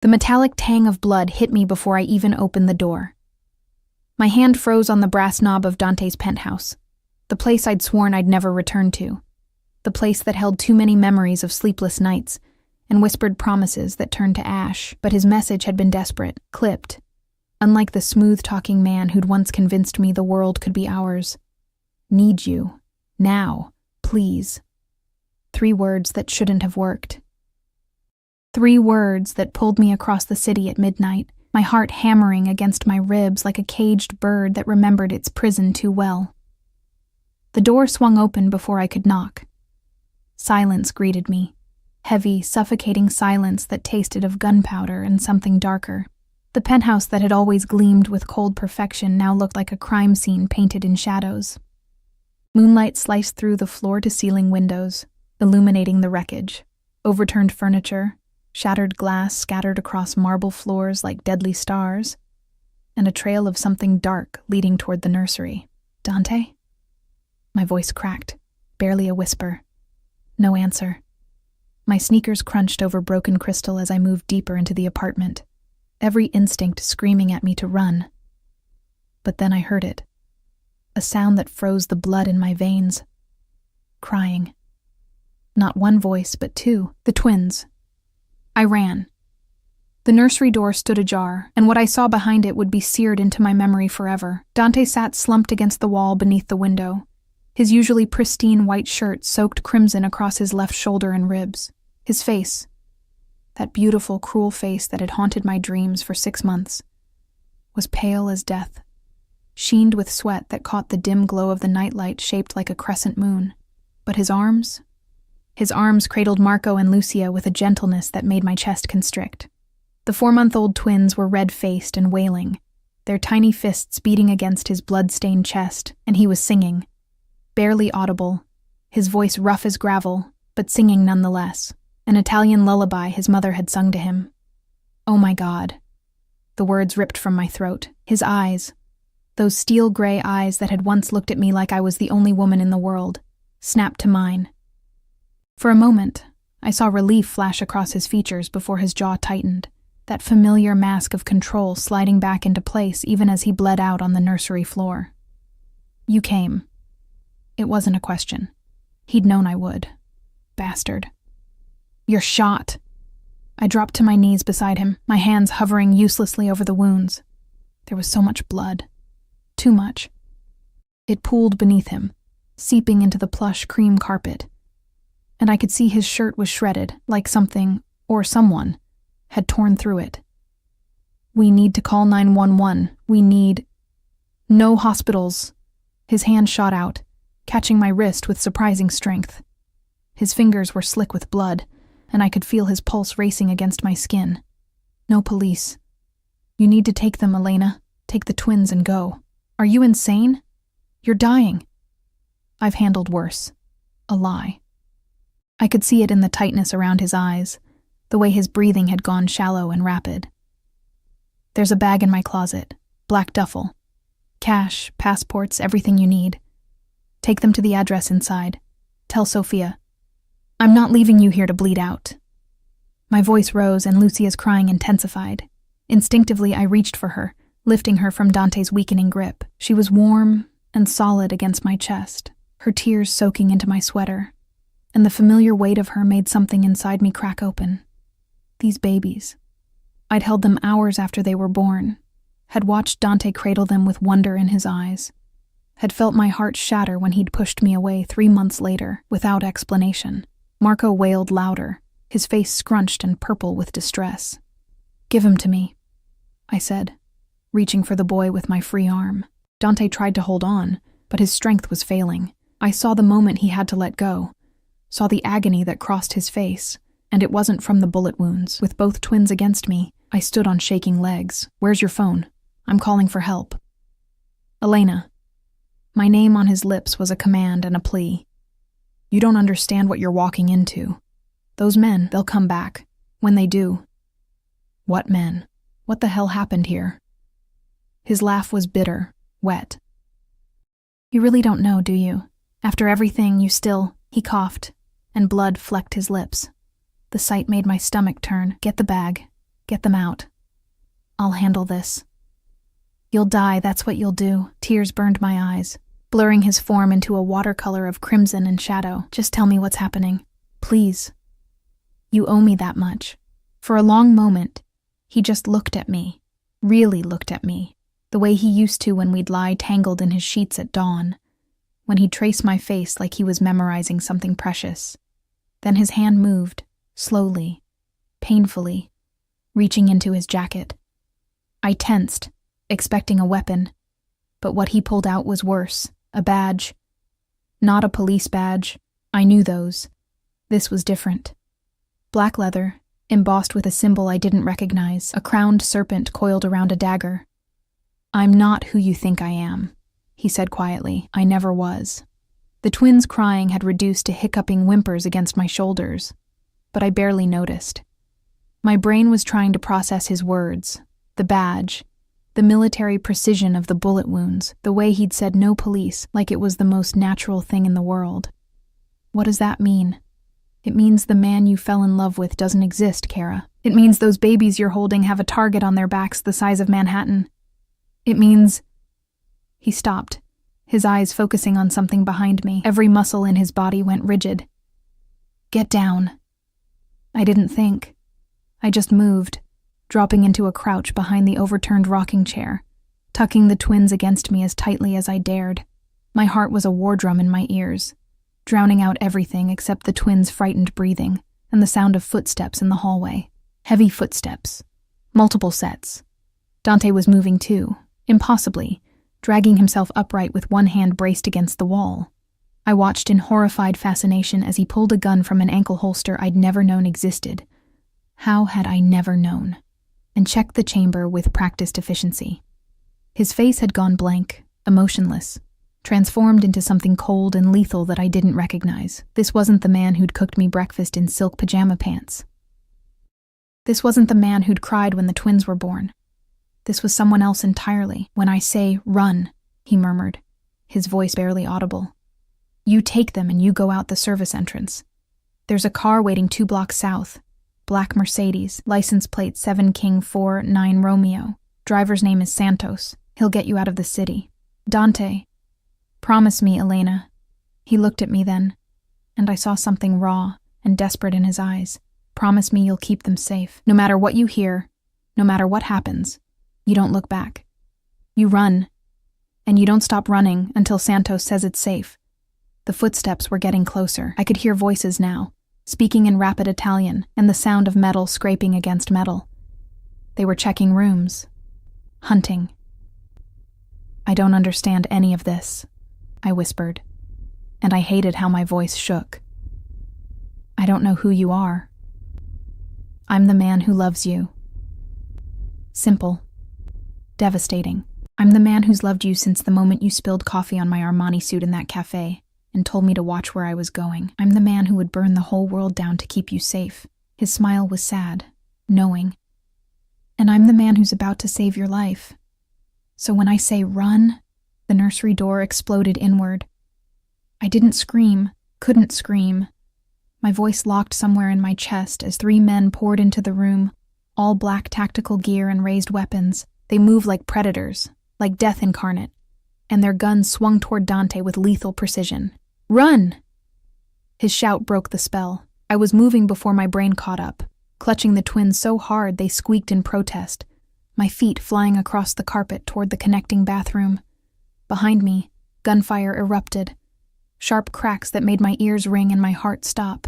The metallic tang of blood hit me before I even opened the door. My hand froze on the brass knob of Dante's penthouse, the place I'd sworn I'd never return to, the place that held too many memories of sleepless nights and whispered promises that turned to ash. But his message had been desperate, clipped, unlike the smooth-talking man who'd once convinced me the world could be ours. Need you. Now. Please. 3 words that shouldn't have worked. 3 words that pulled me across the city at midnight, my heart hammering against my ribs like a caged bird that remembered its prison too well. The door swung open before I could knock. Silence greeted me. Heavy, suffocating silence that tasted of gunpowder and something darker. The penthouse that had always gleamed with cold perfection now looked like a crime scene painted in shadows. Moonlight sliced through the floor-to-ceiling windows, illuminating the wreckage. Overturned furniture, shattered glass scattered across marble floors like deadly stars, and a trail of something dark leading toward the nursery. Dante? My voice cracked, barely a whisper. No answer. My sneakers crunched over broken crystal as I moved deeper into the apartment, every instinct screaming at me to run. But then I heard it. A sound that froze the blood in my veins. Crying. Not one voice, but 2, the twins. I ran. The nursery door stood ajar, and what I saw behind it would be seared into my memory forever. Dante sat slumped against the wall beneath the window, his usually pristine white shirt soaked crimson across his left shoulder and ribs. His face, that beautiful, cruel face that had haunted my dreams for 6 months, was pale as death, sheened with sweat that caught the dim glow of the nightlight shaped like a crescent moon. But his arms cradled Marco and Lucia with a gentleness that made my chest constrict. The 4-month-old twins were red-faced and wailing, their tiny fists beating against his blood-stained chest, and he was singing. Barely audible, his voice rough as gravel, but singing nonetheless. An Italian lullaby his mother had sung to him. Oh my God. The words ripped from my throat. His eyes, those steel-gray eyes that had once looked at me like I was the only woman in the world, snapped to mine. For a moment, I saw relief flash across his features before his jaw tightened, that familiar mask of control sliding back into place even as he bled out on the nursery floor. You came. It wasn't a question. He'd known I would. Bastard. You're shot. I dropped to my knees beside him, my hands hovering uselessly over the wounds. There was so much blood. Too much. It pooled beneath him, seeping into the plush cream carpet. And I could see his shirt was shredded, like something, or someone, had torn through it. We need to call 911. We need... No hospitals. His hand shot out, catching my wrist with surprising strength. His fingers were slick with blood, and I could feel his pulse racing against my skin. No police. You need to take them, Elena. Take the twins and go. Are you insane? You're dying. I've handled worse. A lie. I could see it in the tightness around his eyes, the way his breathing had gone shallow and rapid. There's a bag in my closet, black duffel. Cash, passports, everything you need. Take them to the address inside. Tell Sophia. I'm not leaving you here to bleed out. My voice rose and Lucia's crying intensified. Instinctively, I reached for her, lifting her from Dante's weakening grip. She was warm and solid against my chest, her tears soaking into my sweater, and the familiar weight of her made something inside me crack open. These babies. I'd held them hours after they were born, had watched Dante cradle them with wonder in his eyes, had felt my heart shatter when he'd pushed me away 3 months later, without explanation. Marco wailed louder, his face scrunched and purple with distress. Give him to me, I said, reaching for the boy with my free arm. Dante tried to hold on, but his strength was failing. I saw the moment he had to let go, saw the agony that crossed his face, and it wasn't from the bullet wounds. With both twins against me, I stood on shaking legs. Where's your phone? I'm calling for help. Elena. My name on his lips was a command and a plea. You don't understand what you're walking into. Those men, they'll come back. When they do. What men? What the hell happened here? His laugh was bitter, wet. You really don't know, do you? After everything, you still... He coughed, and blood flecked his lips. The sight made my stomach turn. Get the bag. Get them out. I'll handle this. You'll die, that's what you'll do. Tears burned my eyes, blurring his form into a watercolor of crimson and shadow. Just tell me what's happening. Please. You owe me that much. For a long moment, he just looked at me. Really looked at me. The way he used to when we'd lie tangled in his sheets at dawn. When he'd trace my face like he was memorizing something precious. Then his hand moved, slowly, painfully, reaching into his jacket. I tensed, expecting a weapon, but what he pulled out was worse, a badge. Not a police badge. I knew those. This was different. Black leather, embossed with a symbol I didn't recognize, a crowned serpent coiled around a dagger. I'm not who you think I am, he said quietly. I never was. The twins' crying had reduced to hiccuping whimpers against my shoulders, but I barely noticed. My brain was trying to process his words, the badge, the military precision of the bullet wounds, the way he'd said no police like it was the most natural thing in the world. What does that mean? It means the man you fell in love with doesn't exist, Kara. It means those babies you're holding have a target on their backs the size of Manhattan. It means... He stopped, his eyes focusing on something behind me. Every muscle in his body went rigid. Get down. I didn't think. I just moved, dropping into a crouch behind the overturned rocking chair, tucking the twins against me as tightly as I dared. My heart was a war drum in my ears, drowning out everything except the twins' frightened breathing and the sound of footsteps in the hallway. Heavy footsteps. Multiple sets. Dante was moving too, impossibly, dragging himself upright with one hand braced against the wall. I watched in horrified fascination as he pulled a gun from an ankle holster I'd never known existed. How had I never known? And checked the chamber with practiced efficiency. His face had gone blank, emotionless, transformed into something cold and lethal that I didn't recognize. This wasn't the man who'd cooked me breakfast in silk pajama pants. This wasn't the man who'd cried when the twins were born. This was someone else entirely. When I say, run, he murmured, his voice barely audible. You take them and you go out the service entrance. There's a car waiting 2 blocks south. Black Mercedes, license plate 7 King 4 9 Romeo. Driver's name is Santos. He'll get you out of the city. Dante. Promise me, Elena. He looked at me then, and I saw something raw and desperate in his eyes. Promise me you'll keep them safe. No matter what you hear, no matter what happens, you don't look back. You run, and you don't stop running until Santos says it's safe. The footsteps were getting closer. I could hear voices now, speaking in rapid Italian, and the sound of metal scraping against metal. They were checking rooms. Hunting. I don't understand any of this, I whispered, and I hated how my voice shook. I don't know who you are. I'm the man who loves you. Simple. Devastating. I'm the man who's loved you since the moment you spilled coffee on my Armani suit in that cafe and told me to watch where I was going. I'm the man who would burn the whole world down to keep you safe. His smile was sad, knowing. And I'm the man who's about to save your life. So when I say run, the nursery door exploded inward. I didn't scream, couldn't scream. My voice locked somewhere in my chest as 3 men poured into the room, all black tactical gear and raised weapons. They moved like predators, like death incarnate, and their guns swung toward Dante with lethal precision. Run! His shout broke the spell. I was moving before my brain caught up, clutching the twins so hard they squeaked in protest, my feet flying across the carpet toward the connecting bathroom. Behind me, gunfire erupted, sharp cracks that made my ears ring and my heart stop.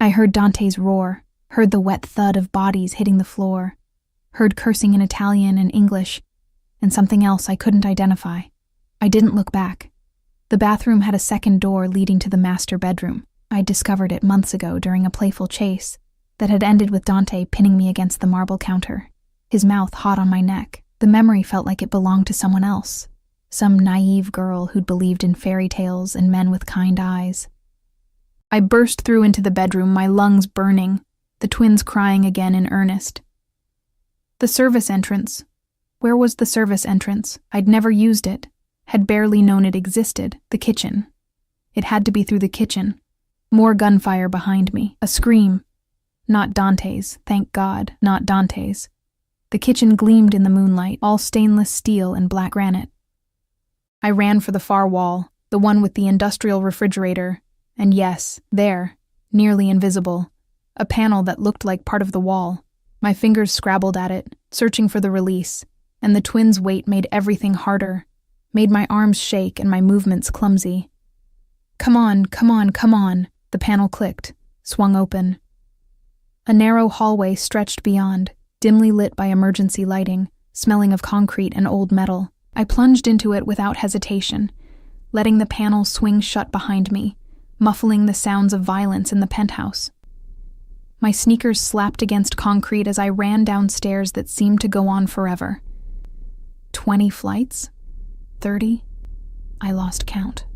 I heard Dante's roar, heard the wet thud of bodies hitting the floor, heard cursing in Italian and English, and something else I couldn't identify. I didn't look back. The bathroom had a second door leading to the master bedroom. I'd discovered it months ago during a playful chase that had ended with Dante pinning me against the marble counter, his mouth hot on my neck. The memory felt like it belonged to someone else, some naive girl who'd believed in fairy tales and men with kind eyes. I burst through into the bedroom, my lungs burning, the twins crying again in earnest. The service entrance. Where was the service entrance? I'd never used it, had barely known it existed. The kitchen. It had to be through the kitchen. More gunfire behind me. A scream. Not Dante's, thank God, not Dante's. The kitchen gleamed in the moonlight, all stainless steel and black granite. I ran for the far wall, the one with the industrial refrigerator, and yes, there, nearly invisible, a panel that looked like part of the wall. My fingers scrabbled at it, searching for the release, and the twins' weight made everything harder, made my arms shake and my movements clumsy. Come on, come on, come on, the panel clicked, swung open. A narrow hallway stretched beyond, dimly lit by emergency lighting, smelling of concrete and old metal. I plunged into it without hesitation, letting the panel swing shut behind me, muffling the sounds of violence in the penthouse. My sneakers slapped against concrete as I ran down stairs that seemed to go on forever. 20 flights? 30? I lost count.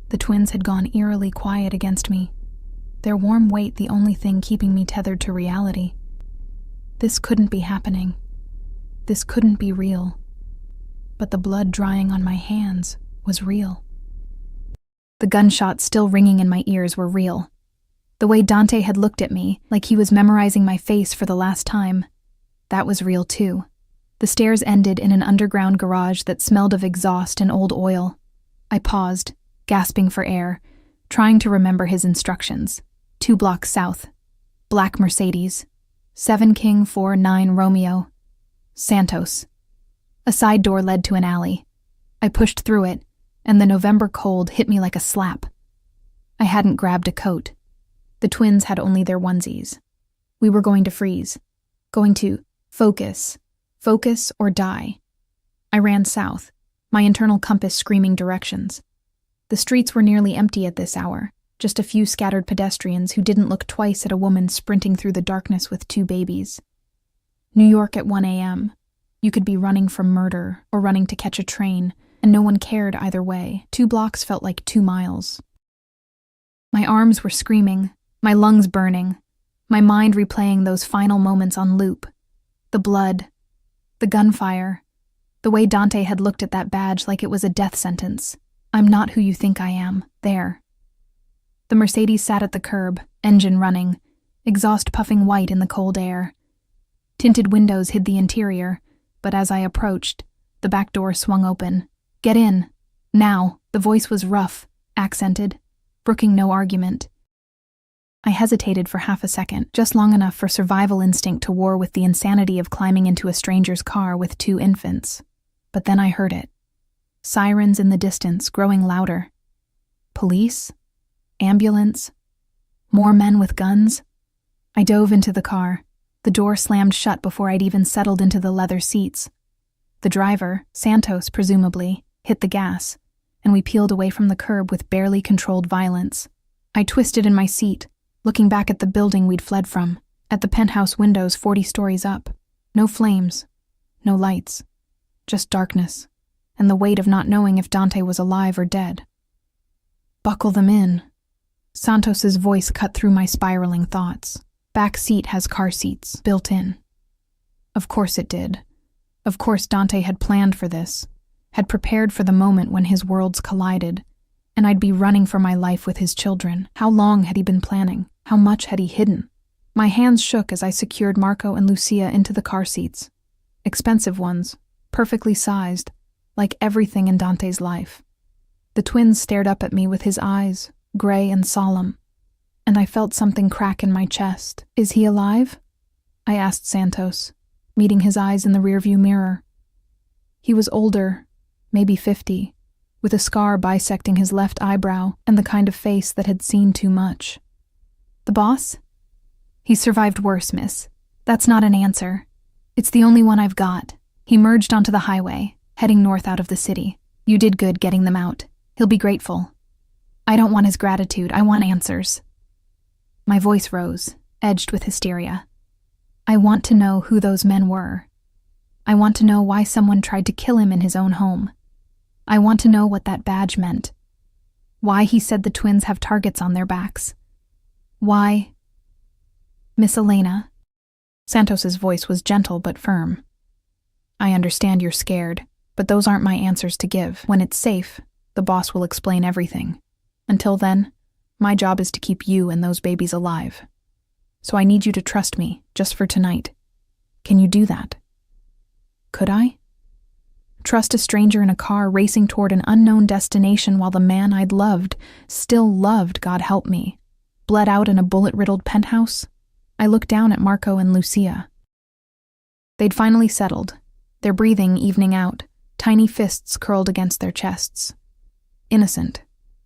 The twins had gone eerily quiet against me, their warm weight the only thing keeping me tethered to reality. This couldn't be happening. This couldn't be real. But the blood drying on my hands was real. The gunshots still ringing in my ears were real. The way Dante had looked at me, like he was memorizing my face for the last time, that was real too. The stairs ended in an underground garage that smelled of exhaust and old oil. I paused, gasping for air, trying to remember his instructions. 2 blocks south. Black Mercedes. 7 King 4 9 Romeo. Santos. A side door led to an alley. I pushed through it, and the November cold hit me like a slap. I hadn't grabbed a coat. The twins had only their onesies. We were going to freeze. Going to focus. Focus or die. I ran south, my internal compass screaming directions. The streets were nearly empty at this hour, just a few scattered pedestrians who didn't look twice at a woman sprinting through the darkness with 2 babies. New York at 1 a.m. You could be running from murder or running to catch a train, and no one cared either way. 2 blocks felt like 2 miles. My arms were screaming, my lungs burning, my mind replaying those final moments on loop. The blood, the gunfire, the way Dante had looked at that badge like it was a death sentence. I'm not who you think I am. There. The Mercedes sat at the curb, engine running, exhaust puffing white in the cold air. Tinted windows hid the interior, but as I approached, the back door swung open. Get in. Now. The voice was rough, accented, brooking no argument. I hesitated for half a second, just long enough for survival instinct to war with the insanity of climbing into a stranger's car with 2 infants. But then I heard it. Sirens in the distance, growing louder. Police? Ambulance? More men with guns? I dove into the car. The door slammed shut before I'd even settled into the leather seats. The driver, Santos presumably, hit the gas, and we peeled away from the curb with barely controlled violence. I twisted in my seat, looking back at the building we'd fled from, at the penthouse windows 40 stories up. No flames, no lights, just darkness, and the weight of not knowing if Dante was alive or dead. Buckle them in. Santos's voice cut through my spiraling thoughts. Back seat has car seats, built in. Of course it did. Of course Dante had planned for this, had prepared for the moment when his worlds collided, and I'd be running for my life with his children. How long had he been planning? How much had he hidden? My hands shook as I secured Marco and Lucia into the car seats. Expensive ones, perfectly sized, like everything in Dante's life. The twins stared up at me with his eyes, gray and solemn, and I felt something crack in my chest. Is he alive? I asked Santos, meeting his eyes in the rearview mirror. He was older, maybe 50, with a scar bisecting his left eyebrow and the kind of face that had seen too much. The boss? He survived worse, miss. That's not an answer. It's the only one I've got. He merged onto the highway, heading north out of the city. You did good getting them out. He'll be grateful. I don't want his gratitude. I want answers. My voice rose, edged with hysteria. I want to know who those men were. I want to know why someone tried to kill him in his own home. I want to know what that badge meant. Why he said the twins have targets on their backs. Why? Miss Elena. Santos's voice was gentle but firm. I understand you're scared, but those aren't my answers to give. When it's safe, the boss will explain everything. Until then, my job is to keep you and those babies alive. So I need you to trust me, just for tonight. Can you do that?" Could I? Trust a stranger in a car racing toward an unknown destination while the man I'd loved, still loved, God help me, bled out in a bullet-riddled penthouse? I looked down at Marco and Lucia. They'd finally settled, their breathing evening out, tiny fists curled against their chests. Innocent,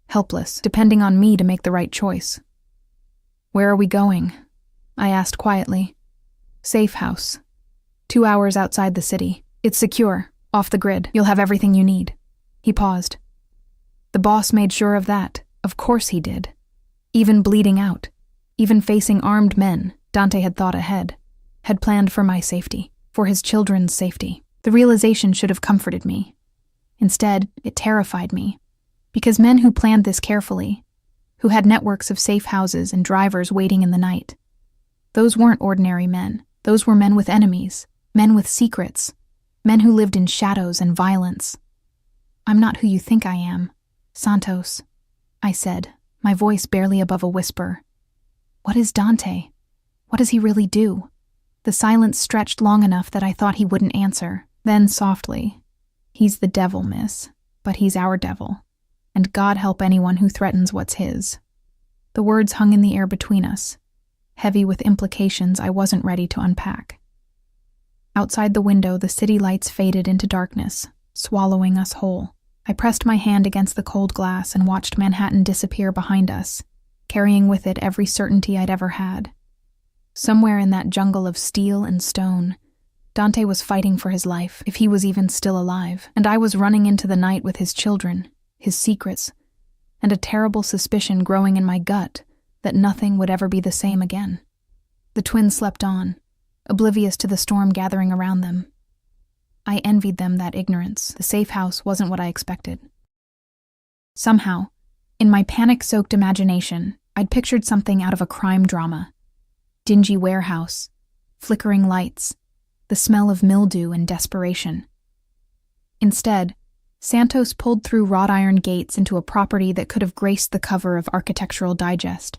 helpless, depending on me to make the right choice. "Where are we going?" I asked quietly. "Safe house. 2 hours outside the city. It's secure, off the grid. You'll have everything you need." He paused. The boss made sure of that. Of course he did. Even bleeding out, even facing armed men, Dante had thought ahead, had planned for my safety, for his children's safety. The realization should have comforted me. Instead, it terrified me, because men who planned this carefully, who had networks of safe houses and drivers waiting in the night, those weren't ordinary men. Those were men with enemies, men with secrets, men who lived in shadows and violence. "I'm not who you think I am, Santos," I said, my voice barely above a whisper. "What is Dante? What does he really do?" The silence stretched long enough that I thought he wouldn't answer. Then softly, "He's the devil, miss, but he's our devil, and God help anyone who threatens what's his." The words hung in the air between us, heavy with implications I wasn't ready to unpack. Outside the window, the city lights faded into darkness, swallowing us whole. I pressed my hand against the cold glass and watched Manhattan disappear behind us, carrying with it every certainty I'd ever had. Somewhere in that jungle of steel and stone, Dante was fighting for his life, if he was even still alive, and I was running into the night with his children, his secrets, and a terrible suspicion growing in my gut that nothing would ever be the same again. The twins slept on, oblivious to the storm gathering around them. I envied them that ignorance. The safe house wasn't what I expected. Somehow, in my panic-soaked imagination, I'd pictured something out of a crime drama. Dingy warehouse, flickering lights, the smell of mildew and desperation. Instead, Santos pulled through wrought iron gates into a property that could have graced the cover of Architectural Digest.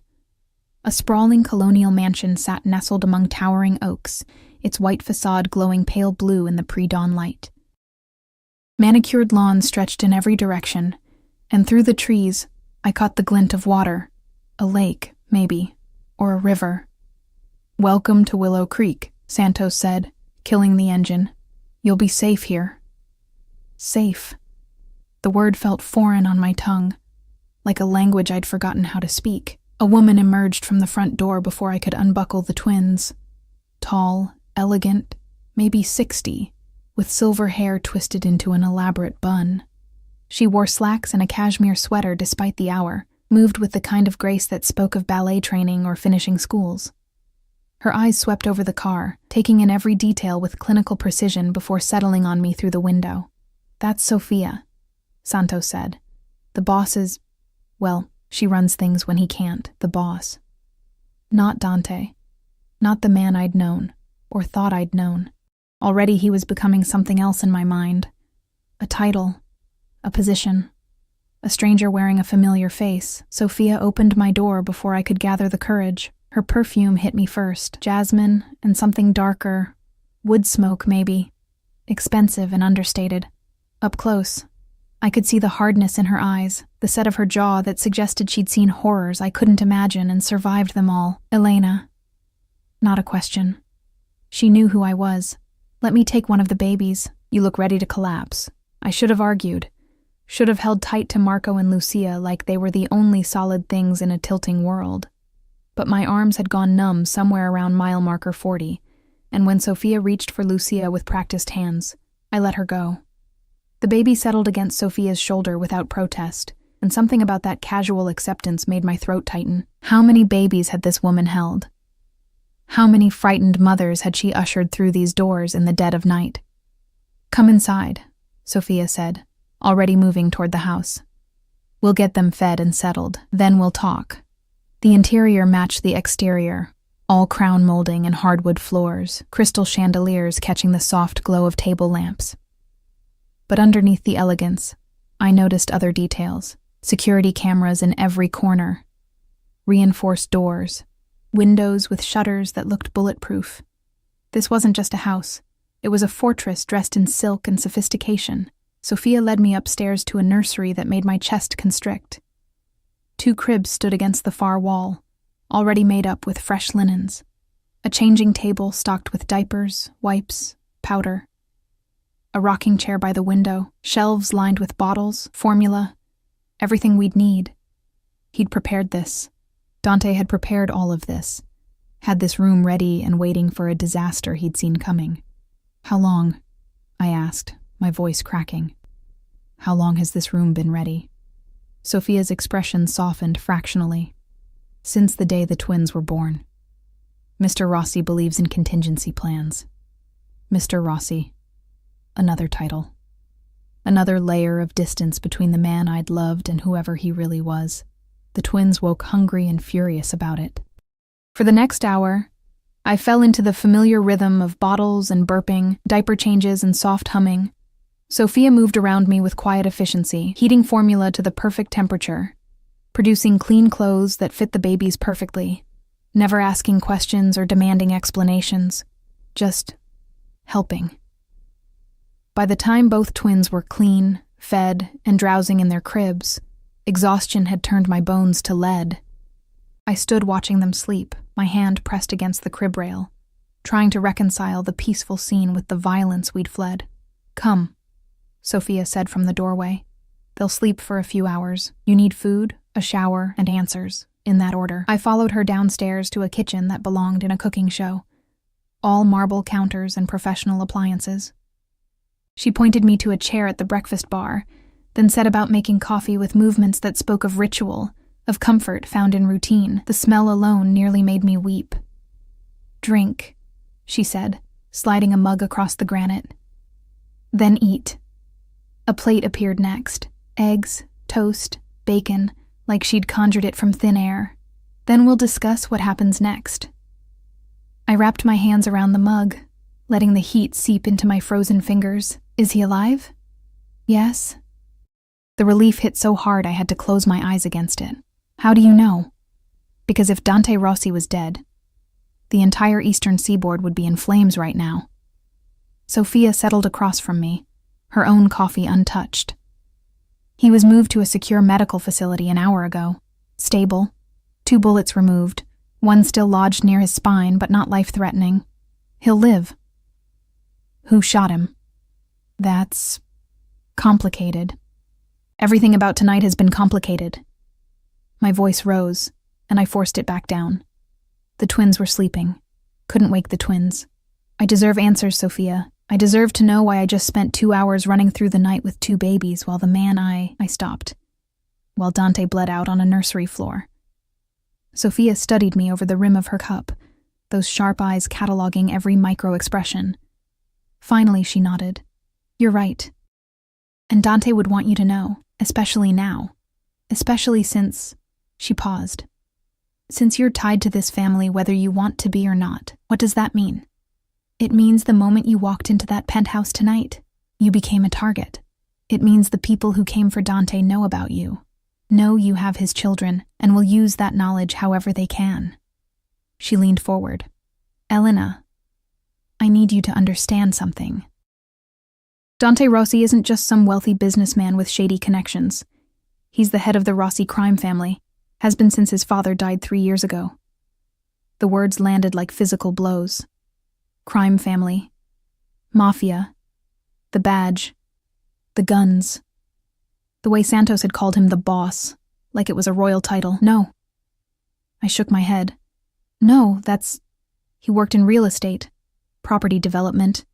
A sprawling colonial mansion sat nestled among towering oaks, its white facade glowing pale blue in the pre-dawn light. Manicured lawns stretched in every direction, and through the trees, I caught the glint of water, a lake, maybe, or a river. "Welcome to Willow Creek," Santos said, killing the engine. "You'll be safe here." Safe. The word felt foreign on my tongue, like a language I'd forgotten how to speak. A woman emerged from the front door before I could unbuckle the twins. Tall, elegant, maybe 60, with silver hair twisted into an elaborate bun. She wore slacks and a cashmere sweater despite the hour, moved with the kind of grace that spoke of ballet training or finishing schools. Her eyes swept over the car, taking in every detail with clinical precision before settling on me through the window. "That's Sophia," Santos said. "The boss is, well, she runs things when he can't, the boss." Not Dante. Not the man I'd known, or thought I'd known. Already he was becoming something else in my mind. A title, a position, a stranger wearing a familiar face. Sophia opened my door before I could gather the courage. Her perfume hit me first, jasmine and something darker, wood smoke maybe, expensive and understated. Up close, I could see the hardness in her eyes, the set of her jaw that suggested she'd seen horrors I couldn't imagine and survived them all. Elena. Not a question. She knew who I was. "Let me take one of the babies. You look ready to collapse." I should have argued. Should have held tight to Marco and Lucia like they were the only solid things in a tilting world. But my arms had gone numb somewhere around mile marker 40, and when Sophia reached for Lucia with practiced hands, I let her go. The baby settled against Sophia's shoulder without protest, and something about that casual acceptance made my throat tighten. How many babies had this woman held? How many frightened mothers had she ushered through these doors in the dead of night? "Come inside," Sophia said, already moving toward the house. "We'll get them fed and settled, then we'll talk." The interior matched the exterior, all crown molding and hardwood floors, crystal chandeliers catching the soft glow of table lamps. But underneath the elegance, I noticed other details. Security cameras in every corner, reinforced doors, windows with shutters that looked bulletproof. This wasn't just a house. It was a fortress dressed in silk and sophistication. Sophia led me upstairs to a nursery that made my chest constrict. 2 cribs stood against the far wall, already made up with fresh linens. A changing table stocked with diapers, wipes, powder. A rocking chair by the window, shelves lined with bottles, formula, everything we'd need. He'd prepared this. Dante had prepared all of this, had this room ready and waiting for a disaster he'd seen coming. "How long?" I asked, my voice cracking. "How long has this room been ready?" Sophia's expression softened fractionally. "Since the day the twins were born. Mr. Rossi believes in contingency plans." Mr. Rossi. Another title. Another layer of distance between the man I'd loved and whoever he really was. The twins woke hungry and furious about it. For the next hour, I fell into the familiar rhythm of bottles and burping, diaper changes and soft humming. Sophia moved around me with quiet efficiency, heating formula to the perfect temperature, producing clean clothes that fit the babies perfectly, never asking questions or demanding explanations, just helping. By the time both twins were clean, fed, and drowsing in their cribs, exhaustion had turned my bones to lead. I stood watching them sleep, my hand pressed against the crib rail, trying to reconcile the peaceful scene with the violence we'd fled. "Come," Sophia said from the doorway. "They'll sleep for a few hours. You need food, a shower, and answers, in that order." I followed her downstairs to a kitchen that belonged in a cooking show. All marble counters and professional appliances. She pointed me to a chair at the breakfast bar, then set about making coffee with movements that spoke of ritual, of comfort found in routine. The smell alone nearly made me weep. "Drink," she said, sliding a mug across the granite. "Then eat." A plate appeared next. Eggs, toast, bacon, like she'd conjured it from thin air. "Then we'll discuss what happens next." I wrapped my hands around the mug, letting the heat seep into my frozen fingers. "Is he alive?" "Yes." The relief hit so hard I had to close my eyes against it. "How do you know?" "Because if Dante Rossi was dead, the entire eastern seaboard would be in flames right now." Sophia settled across from me, her own coffee untouched. "He was moved to a secure medical facility an hour ago. Stable. 2 bullets removed, one still lodged near his spine but not life-threatening. He'll live." "Who shot him?" "That's complicated. Everything about tonight has been complicated." My voice rose, and I forced it back down. The twins were sleeping. Couldn't wake the twins. "I deserve answers, Sophia. I deserve to know why I just spent 2 hours running through the night with 2 babies while the man I stopped. While Dante bled out on a nursery floor." Sophia studied me over the rim of her cup, those sharp eyes cataloging every micro-expression. Finally, she nodded. "You're right. And Dante would want you to know, especially now. Especially since..." She paused. "Since you're tied to this family whether you want to be or not. What does that mean?" "It means the moment you walked into that penthouse tonight, you became a target. It means the people who came for Dante know about you, know you have his children, and will use that knowledge however they can." She leaned forward. "Elena, I need you to understand something. Dante Rossi isn't just some wealthy businessman with shady connections. He's the head of the Rossi crime family, has been since his father died 3 years ago." The words landed like physical blows. Crime family. Mafia. The badge. The guns. The way Santos had called him the boss, like it was a royal title. "No." I shook my head. "No, that's..." "He worked in real estate, property development.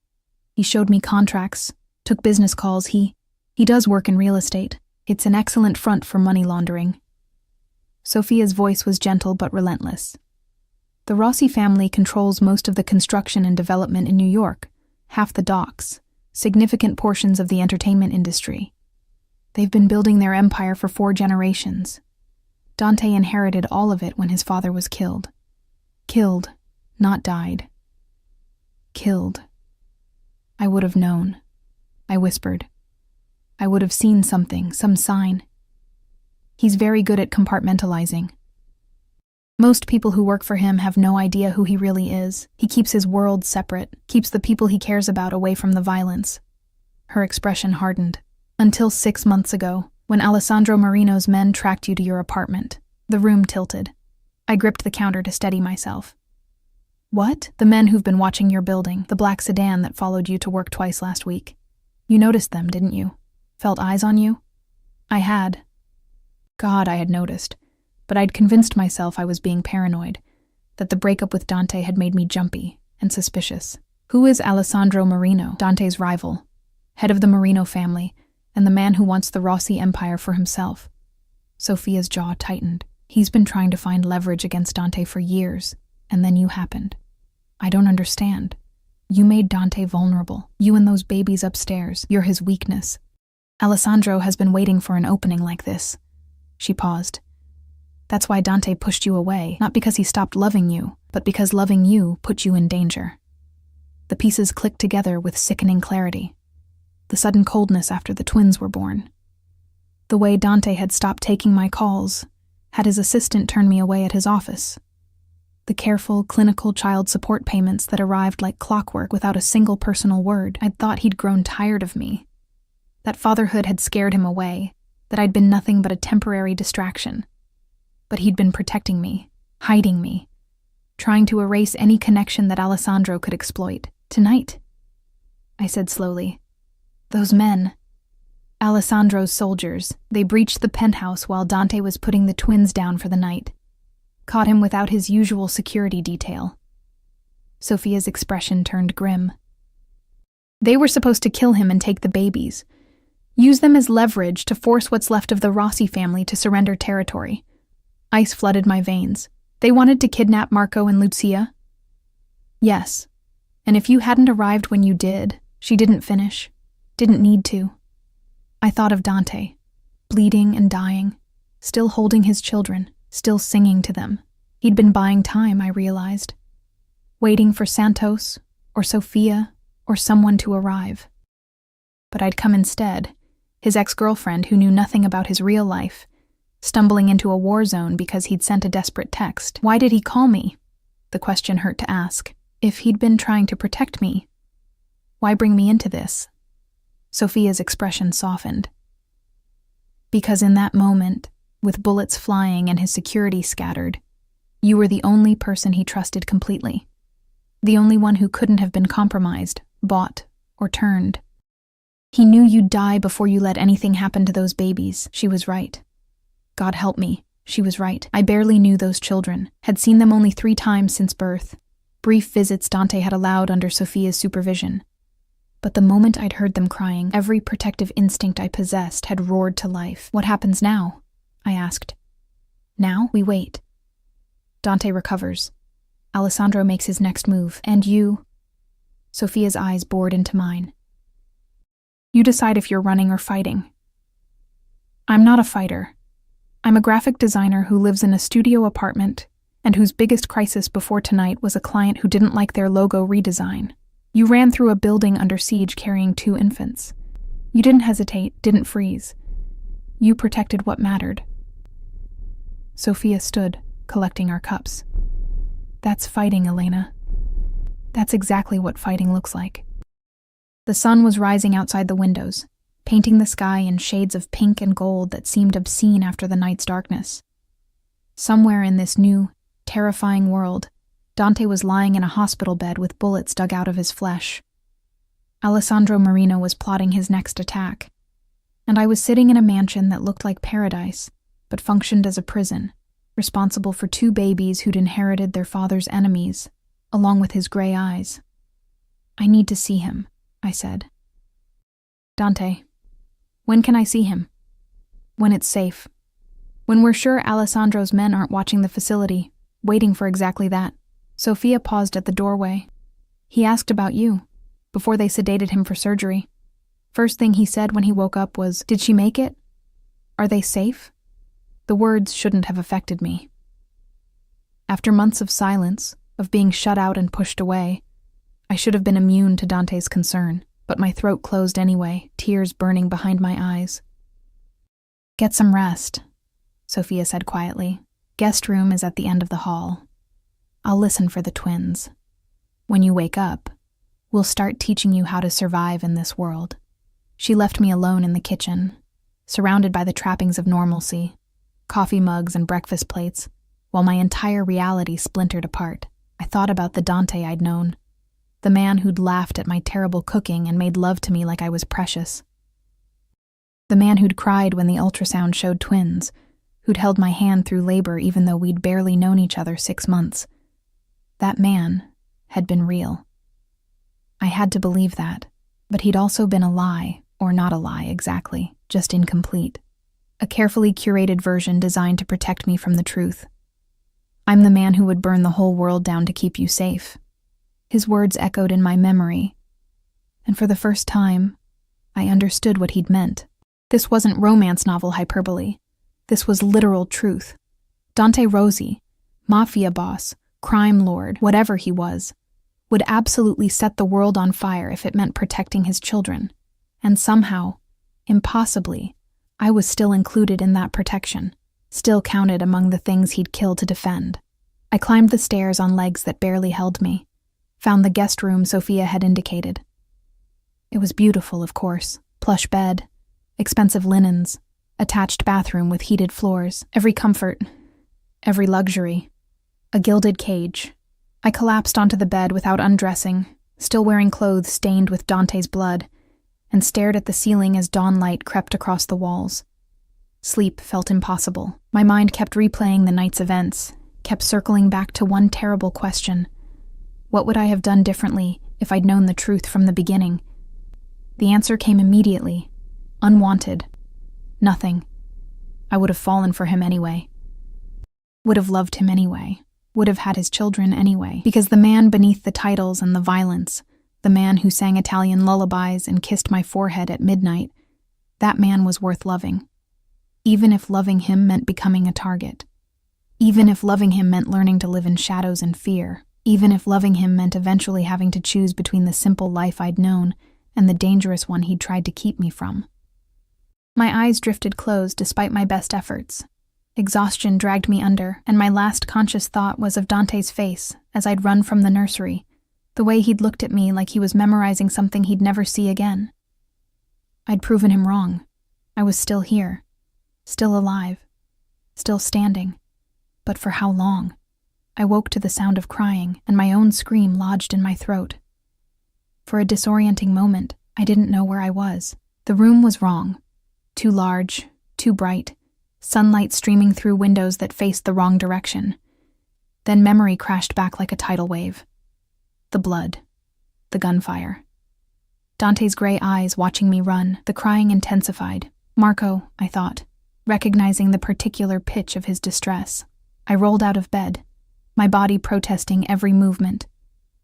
He showed me contracts, took business calls. He does work in real estate. It's an excellent front for money laundering." Sophia's voice was gentle but relentless. "The Rossi family controls most of the construction and development in New York, half the docks, significant portions of the entertainment industry. They've been building their empire for 4 generations. Dante inherited all of it when his father was killed. Killed, not died. Killed. I would have known," I whispered. "I would have seen something, some sign. He's very good at compartmentalizing. Most people who work for him have no idea who he really is. He keeps his world separate, keeps the people he cares about away from the violence. Her expression hardened. Until 6 months ago, when Alessandro Marino's men tracked you to your apartment. The room tilted. I gripped the counter to steady myself. What? The men who've been watching your building, the black sedan that followed you to work twice last week. You noticed them, didn't you? Felt eyes on you? I had. God, I had noticed. But I'd convinced myself I was being paranoid, that the breakup with Dante had made me jumpy and suspicious. Who is Alessandro Marino, Dante's rival, head of the Marino family, and the man who wants the Rossi empire for himself? Sophia's jaw tightened. He's been trying to find leverage against Dante for years, and then you happened. I don't understand. You made Dante vulnerable. You and those babies upstairs. You're his weakness. Alessandro has been waiting for an opening like this. She paused. That's why Dante pushed you away, not because he stopped loving you, but because loving you put you in danger. The pieces clicked together with sickening clarity. The sudden coldness after the twins were born. The way Dante had stopped taking my calls, had his assistant turn me away at his office. The careful, clinical child support payments that arrived like clockwork without a single personal word. I'd thought he'd grown tired of me. That fatherhood had scared him away, that I'd been nothing but a temporary distraction. But he'd been protecting me, hiding me, trying to erase any connection that Alessandro could exploit. Tonight, I said slowly, those men, Alessandro's soldiers, they breached the penthouse while Dante was putting the twins down for the night. Caught him without his usual security detail. Sophia's expression turned grim. They were supposed to kill him and take the babies. Use them as leverage to force what's left of the Rossi family to surrender territory. Ice flooded my veins. They wanted to kidnap Marco and Lucia? Yes. And if you hadn't arrived when you did, she didn't finish. Didn't need to. I thought of Dante, bleeding and dying, still holding his children, still singing to them. He'd been buying time, I realized. Waiting for Santos, or Sophia, or someone to arrive. But I'd come instead, his ex-girlfriend who knew nothing about his real life, stumbling into a war zone because he'd sent a desperate text. Why did he call me? The question hurt to ask. If he'd been trying to protect me, why bring me into this? Sophia's expression softened. Because in that moment, with bullets flying and his security scattered, you were the only person he trusted completely. The only one who couldn't have been compromised, bought, or turned. He knew you'd die before you let anything happen to those babies. She was right. God help me, she was right. I barely knew those children, had seen them only 3 times since birth. Brief visits Dante had allowed under Sophia's supervision. But the moment I'd heard them crying, every protective instinct I possessed had roared to life. What happens now? I asked. Now we wait. Dante recovers. Alessandro makes his next move. And you? Sophia's eyes bored into mine. You decide if you're running or fighting. I'm not a fighter. I'm a graphic designer who lives in a studio apartment and whose biggest crisis before tonight was a client who didn't like their logo redesign. You ran through a building under siege carrying 2 infants. You didn't hesitate, didn't freeze. You protected what mattered. Sophia stood, collecting our cups. That's fighting, Elena. That's exactly what fighting looks like. The sun was rising outside the windows, painting the sky in shades of pink and gold that seemed obscene after the night's darkness. Somewhere in this new, terrifying world, Dante was lying in a hospital bed with bullets dug out of his flesh. Alessandro Marino was plotting his next attack, and I was sitting in a mansion that looked like paradise, but functioned as a prison, responsible for 2 babies who'd inherited their father's enemies, along with his gray eyes. I need to see him, I said. Dante, when can I see him? When it's safe. When we're sure Alessandro's men aren't watching the facility, waiting for exactly that. Sophia paused at the doorway. He asked about you, before they sedated him for surgery. First thing he said when he woke up was, "Did she make it? Are they safe?" The words shouldn't have affected me. After months of silence, of being shut out and pushed away, I should have been immune to Dante's concern, but my throat closed anyway, tears burning behind my eyes. "Get some rest," Sophia said quietly. Guest room is at the end of the hall. I'll listen for the twins. When you wake up, we'll start teaching you how to survive in this world." She left me alone in the kitchen, surrounded by the trappings of normalcy, coffee mugs and breakfast plates, while my entire reality splintered apart. I thought about the Dante I'd known, the man who'd laughed at my terrible cooking and made love to me like I was precious. The man who'd cried when the ultrasound showed twins, who'd held my hand through labor even though we'd barely known each other 6 months. That man had been real. I had to believe that, but he'd also been a lie, or not a lie exactly, just incomplete. A carefully curated version designed to protect me from the truth. "I'm the man who would burn the whole world down to keep you safe." His words echoed in my memory, and for the first time, I understood what he'd meant. This wasn't romance novel hyperbole. This was literal truth. Dante Rossi, mafia boss, crime lord, whatever he was, would absolutely set the world on fire if it meant protecting his children. And somehow, impossibly, I was still included in that protection, still counted among the things he'd kill to defend. I climbed the stairs on legs that barely held me, found the guest room Sophia had indicated. It was beautiful, of course. Plush bed, expensive linens, attached bathroom with heated floors, every comfort, every luxury. A gilded cage. I collapsed onto the bed without undressing, still wearing clothes stained with Dante's blood, and stared at the ceiling as dawn light crept across the walls. Sleep felt impossible. My mind kept replaying the night's events, kept circling back to one terrible question. What would I have done differently if I'd known the truth from the beginning? The answer came immediately. Unwanted. Nothing. I would have fallen for him anyway. Would have loved him anyway. Would have had his children anyway. Because the man beneath the titles and the violence, the man who sang Italian lullabies and kissed my forehead at midnight, that man was worth loving. Even if loving him meant becoming a target. Even if loving him meant learning to live in shadows and fear. Even if loving him meant eventually having to choose between the simple life I'd known and the dangerous one he'd tried to keep me from. My eyes drifted closed despite my best efforts. Exhaustion dragged me under, and my last conscious thought was of Dante's face as I'd run from the nursery, the way he'd looked at me like he was memorizing something he'd never see again. I'd proven him wrong. I was still here, still alive, still standing. But for how long? I woke to the sound of crying, and my own scream lodged in my throat. For a disorienting moment, I didn't know where I was. The room was wrong. Too large, too bright, sunlight streaming through windows that faced the wrong direction. Then memory crashed back like a tidal wave. The blood. The gunfire. Dante's gray eyes watching me run, the crying intensified. Marco, I thought, recognizing the particular pitch of his distress. I rolled out of bed, my body protesting every movement.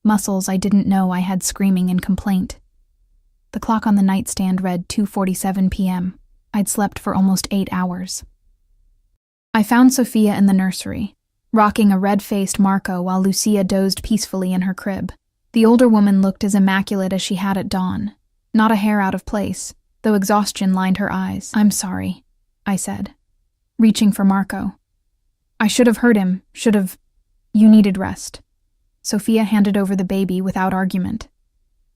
Muscles I didn't know I had screaming in complaint. The clock on the nightstand read 2:47 p.m. I'd slept for almost 8 hours. I found Sophia in the nursery, rocking a red-faced Marco while Lucia dozed peacefully in her crib. The older woman looked as immaculate as she had at dawn, not a hair out of place, though exhaustion lined her eyes. "I'm sorry," I said, reaching for Marco. "I should have heard him, You needed rest." Sophia handed over the baby without argument.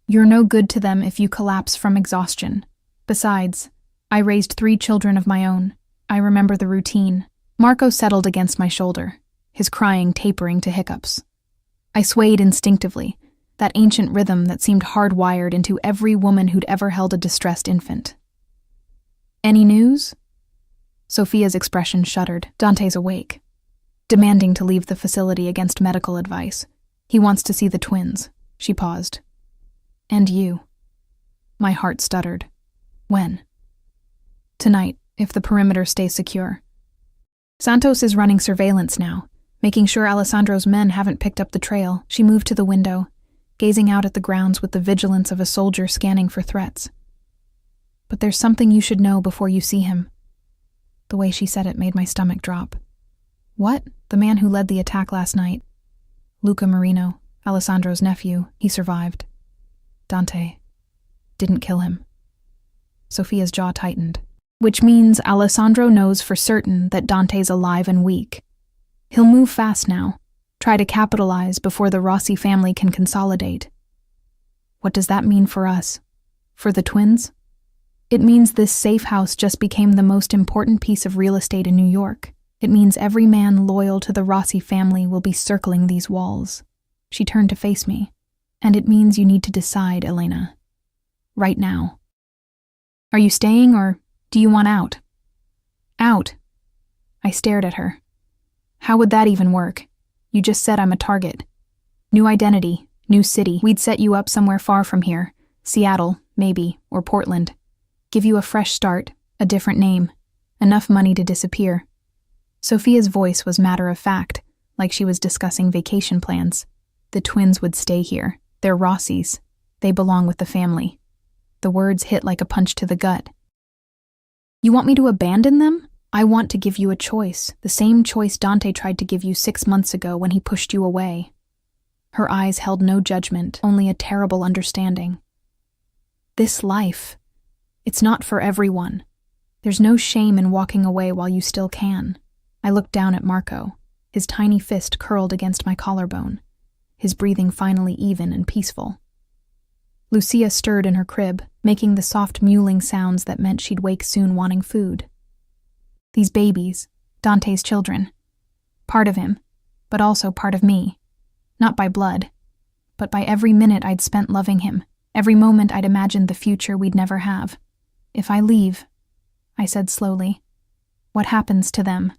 "You're no good to them if you collapse from exhaustion. Besides, I raised 3 children of my own. I remember the routine." Marco settled against my shoulder, his crying tapering to hiccups. I swayed instinctively, that ancient rhythm that seemed hardwired into every woman who'd ever held a distressed infant. "Any news?" Sophia's expression shuddered. "Dante's awake, demanding to leave the facility against medical advice. He wants to see the twins." She paused. "And you." My heart stuttered. "When?" "Tonight, if the perimeter stays secure. Santos is running surveillance now, making sure Alessandro's men haven't picked up the trail." She moved to the window, gazing out at the grounds with the vigilance of a soldier scanning for threats. "But there's something you should know before you see him." The way she said it made my stomach drop. "What?" "The man who led the attack last night. Luca Marino, Alessandro's nephew, he survived. Dante didn't kill him." Sophia's jaw tightened. "Which means Alessandro knows for certain that Dante's alive and weak." He'll move fast now, try to capitalize before the Rossi family can consolidate. What does that mean for us? For the twins? It means this safe house just became the most important piece of real estate in New York. It means every man loyal to the Rossi family will be circling these walls. She turned to face me. And it means you need to decide, Elena. Right now. Are you staying or do you want out? Out. I stared at her. How would that even work? You just said I'm a target. New identity, new city. We'd set you up somewhere far from here. Seattle, maybe, or Portland. Give you a fresh start, a different name, enough money to disappear. Sophia's voice was matter of fact, like she was discussing vacation plans. The twins would stay here. They're Rossi's. They belong with the family. The words hit like a punch to the gut. You want me to abandon them? I want to give you a choice, the same choice Dante tried to give you 6 months ago when he pushed you away. Her eyes held no judgment, only a terrible understanding. This life, it's not for everyone. There's no shame in walking away while you still can. I looked down at Marco, his tiny fist curled against my collarbone, his breathing finally even and peaceful. Lucia stirred in her crib, making the soft mewling sounds that meant she'd wake soon wanting food. These babies, Dante's children. Part of him, but also part of me. Not by blood, but by every minute I'd spent loving him, every moment I'd imagined the future we'd never have. If I leave, I said slowly, what happens to them?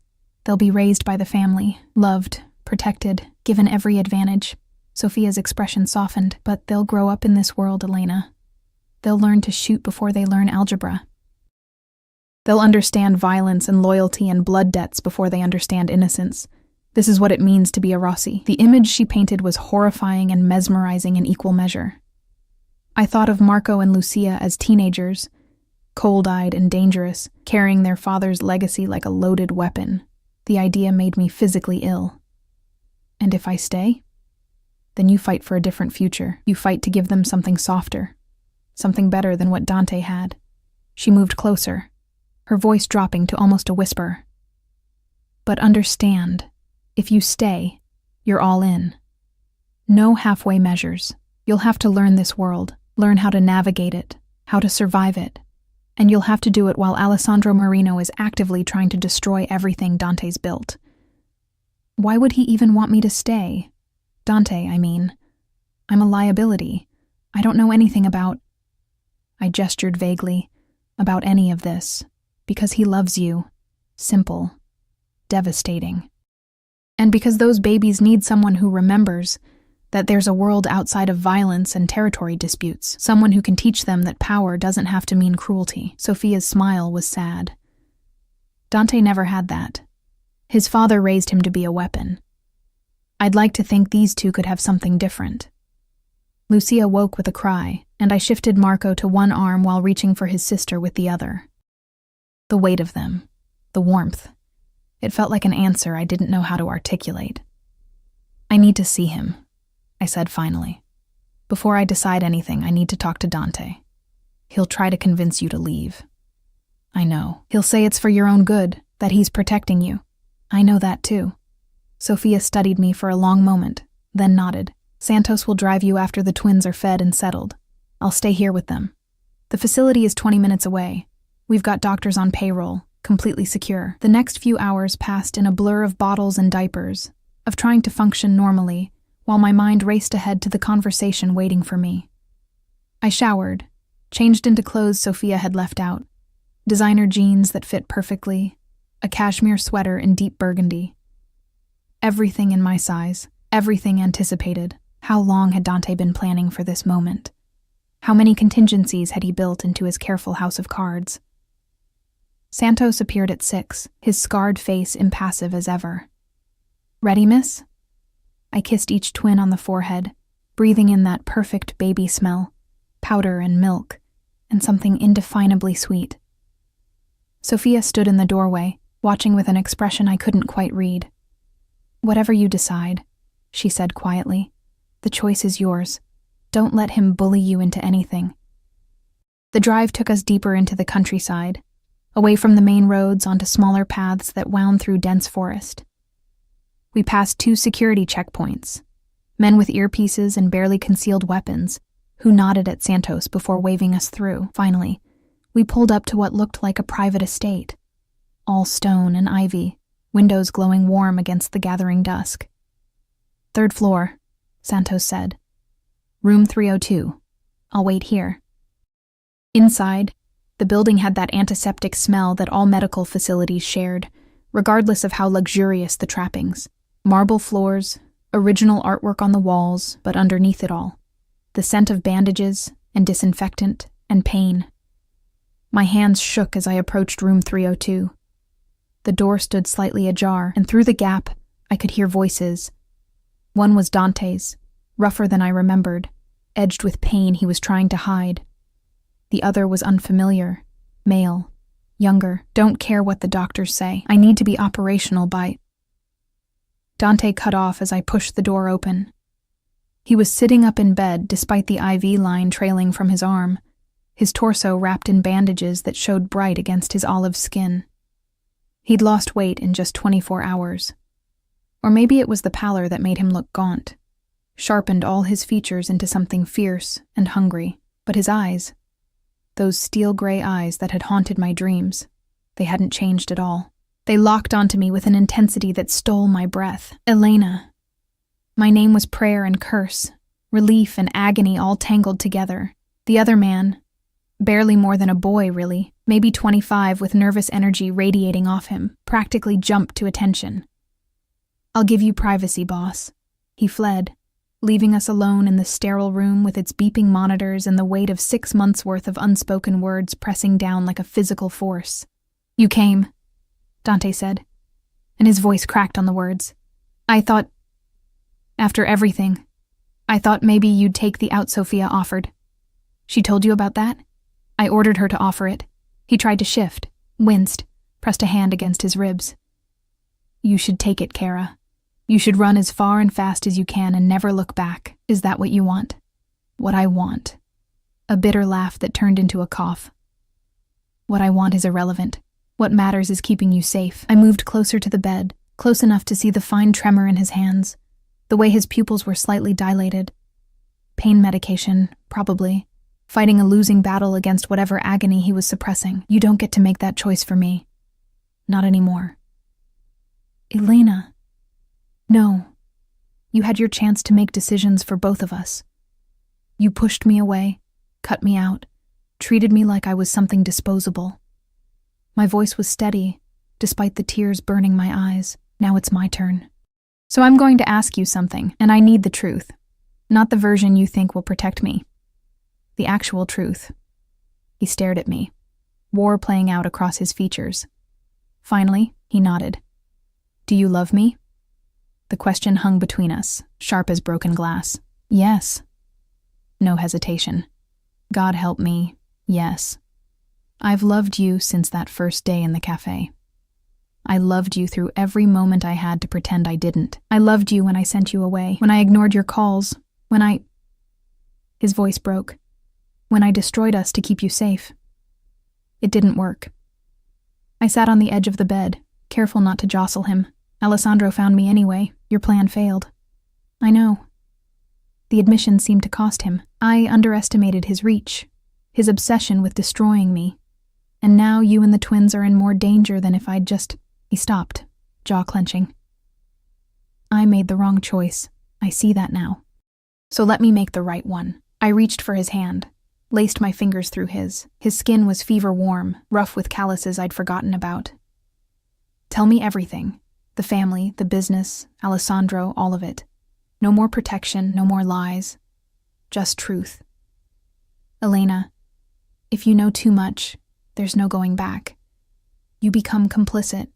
They'll be raised by the family, loved, protected, given every advantage. Sophia's expression softened, but they'll grow up in this world, Elena. They'll learn to shoot before they learn algebra. They'll understand violence and loyalty and blood debts before they understand innocence. This is what it means to be a Rossi. The image she painted was horrifying and mesmerizing in equal measure. I thought of Marco and Lucia as teenagers, cold-eyed and dangerous, carrying their father's legacy like a loaded weapon. The idea made me physically ill. And if I stay? Then you fight for a different future. You fight to give them something softer, something better than what Dante had. She moved closer, her voice dropping to almost a whisper. But understand, if you stay, you're all in. No halfway measures. You'll have to learn this world, learn how to navigate it, how to survive it. And you'll have to do it while Alessandro Marino is actively trying to destroy everything Dante's built. Why would he even want me to stay? Dante, I mean. I'm a liability. I don't know anything about... I gestured vaguely, about any of this, because he loves you. Simple. Devastating. And because those babies need someone who remembers that there's a world outside of violence and territory disputes, someone who can teach them that power doesn't have to mean cruelty. Sophia's smile was sad. Dante never had that. His father raised him to be a weapon. I'd like to think these two could have something different. Lucia woke with a cry, and I shifted Marco to one arm while reaching for his sister with the other. The weight of them, the warmth. It felt like an answer I didn't know how to articulate. I need to see him, I said finally. Before I decide anything, I need to talk to Dante. He'll try to convince you to leave. I know. He'll say it's for your own good, that he's protecting you. I know that too. Sophia studied me for a long moment, then nodded. Santos will drive you after the twins are fed and settled. I'll stay here with them. The facility is 20 minutes away. We've got doctors on payroll, completely secure. The next few hours passed in a blur of bottles and diapers, of trying to function normally, while my mind raced ahead to the conversation waiting for me. I showered, changed into clothes Sophia had left out. Designer jeans that fit perfectly, a cashmere sweater in deep burgundy. Everything in my size, everything anticipated. How long had Dante been planning for this moment? How many contingencies had he built into his careful house of cards? Santos appeared at 6, his scarred face impassive as ever. Ready, miss? I kissed each twin on the forehead, breathing in that perfect baby smell, powder and milk, and something indefinably sweet. Sophia stood in the doorway, watching with an expression I couldn't quite read. Whatever you decide, she said quietly. The choice is yours. Don't let him bully you into anything. The drive took us deeper into the countryside, away from the main roads onto smaller paths that wound through dense forest. We passed 2 security checkpoints. Men with earpieces and barely concealed weapons, who nodded at Santos before waving us through. Finally, we pulled up to what looked like a private estate. All stone and ivy, windows glowing warm against the gathering dusk. "3rd floor," Santos said. "Room 302. I'll wait here." Inside, the building had that antiseptic smell that all medical facilities shared, regardless of how luxurious the trappings. Marble floors, original artwork on the walls, but underneath it all, the scent of bandages and disinfectant and pain. My hands shook as I approached room 302. The door stood slightly ajar, and through the gap, I could hear voices. One was Dante's, rougher than I remembered, edged with pain he was trying to hide. The other was unfamiliar, male, younger. "Don't care what the doctors say. I need to be operational by—" Dante cut off as I pushed the door open. He was sitting up in bed despite the IV line trailing from his arm, his torso wrapped in bandages that showed bright against his olive skin. He'd lost weight in just 24 hours. Or maybe it was the pallor that made him look gaunt, sharpened all his features into something fierce and hungry. But his eyes, those steel-gray eyes that had haunted my dreams, they hadn't changed at all. They locked onto me with an intensity that stole my breath. Elena. My name was prayer and curse, relief and agony all tangled together. The other man, barely more than a boy really, maybe 25 with nervous energy radiating off him, practically jumped to attention. "I'll give you privacy, boss." He fled, leaving us alone in the sterile room with its beeping monitors and the weight of 6 months' worth of unspoken words pressing down like a physical force. "You came," Dante said, and his voice cracked on the words. "I thought, after everything, I thought maybe you'd take the out Sophia offered. She told you about that?" I ordered her to offer it. He tried to shift, winced, pressed a hand against his ribs. "You should take it, Kara. You should run as far and fast as you can and never look back. Is that what you want?" "What I want." A bitter laugh that turned into a cough. "What I want is irrelevant. What matters is keeping you safe." I moved closer to the bed, close enough to see the fine tremor in his hands, the way his pupils were slightly dilated. Pain medication, probably. Fighting a losing battle against whatever agony he was suppressing. "You don't get to make that choice for me. Not anymore." "Elena." "No. You had your chance to make decisions for both of us. You pushed me away, cut me out, treated me like I was something disposable." My voice was steady, despite the tears burning my eyes. "Now it's my turn. So I'm going to ask you something, and I need the truth. Not the version you think will protect me. The actual truth." He stared at me, war playing out across his features. Finally, he nodded. "Do you love me?" The question hung between us, sharp as broken glass. "Yes." No hesitation. "God help me, yes. I've loved you since that first day in the cafe. I loved you through every moment I had to pretend I didn't. I loved you when I sent you away, when I ignored your calls, when I—" His voice broke. "When I destroyed us to keep you safe. It didn't work." I sat on the edge of the bed, careful not to jostle him. "Alessandro found me anyway. Your plan failed." "I know." The admission seemed to cost him. I underestimated his reach, his obsession with destroying me. And now you and the twins are in more danger than if I'd just— He stopped, jaw clenching. "I made the wrong choice. I see that now. So let me make the right one." I reached for his hand, laced my fingers through his. His skin was fever warm, rough with calluses I'd forgotten about. "Tell me everything. The family, the business, Alessandro, all of it. No more protection, no more lies. Just truth. Elena, if you know too much, there's no going back. You become complicit.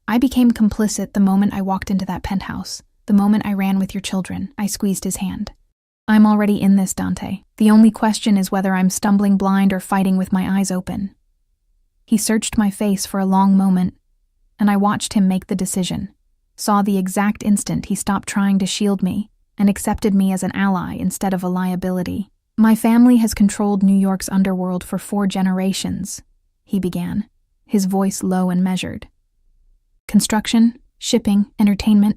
I became complicit the moment I walked into that penthouse, the moment I ran with your children." I squeezed his hand. "I'm already in this, Dante. The only question is whether I'm stumbling blind or fighting with my eyes open." He searched my face for a long moment, and I watched him make the decision, saw the exact instant he stopped trying to shield me and accepted me as an ally instead of a liability. "My family has controlled New York's underworld for 4 generations, he began, his voice low and measured. "Construction, shipping, entertainment.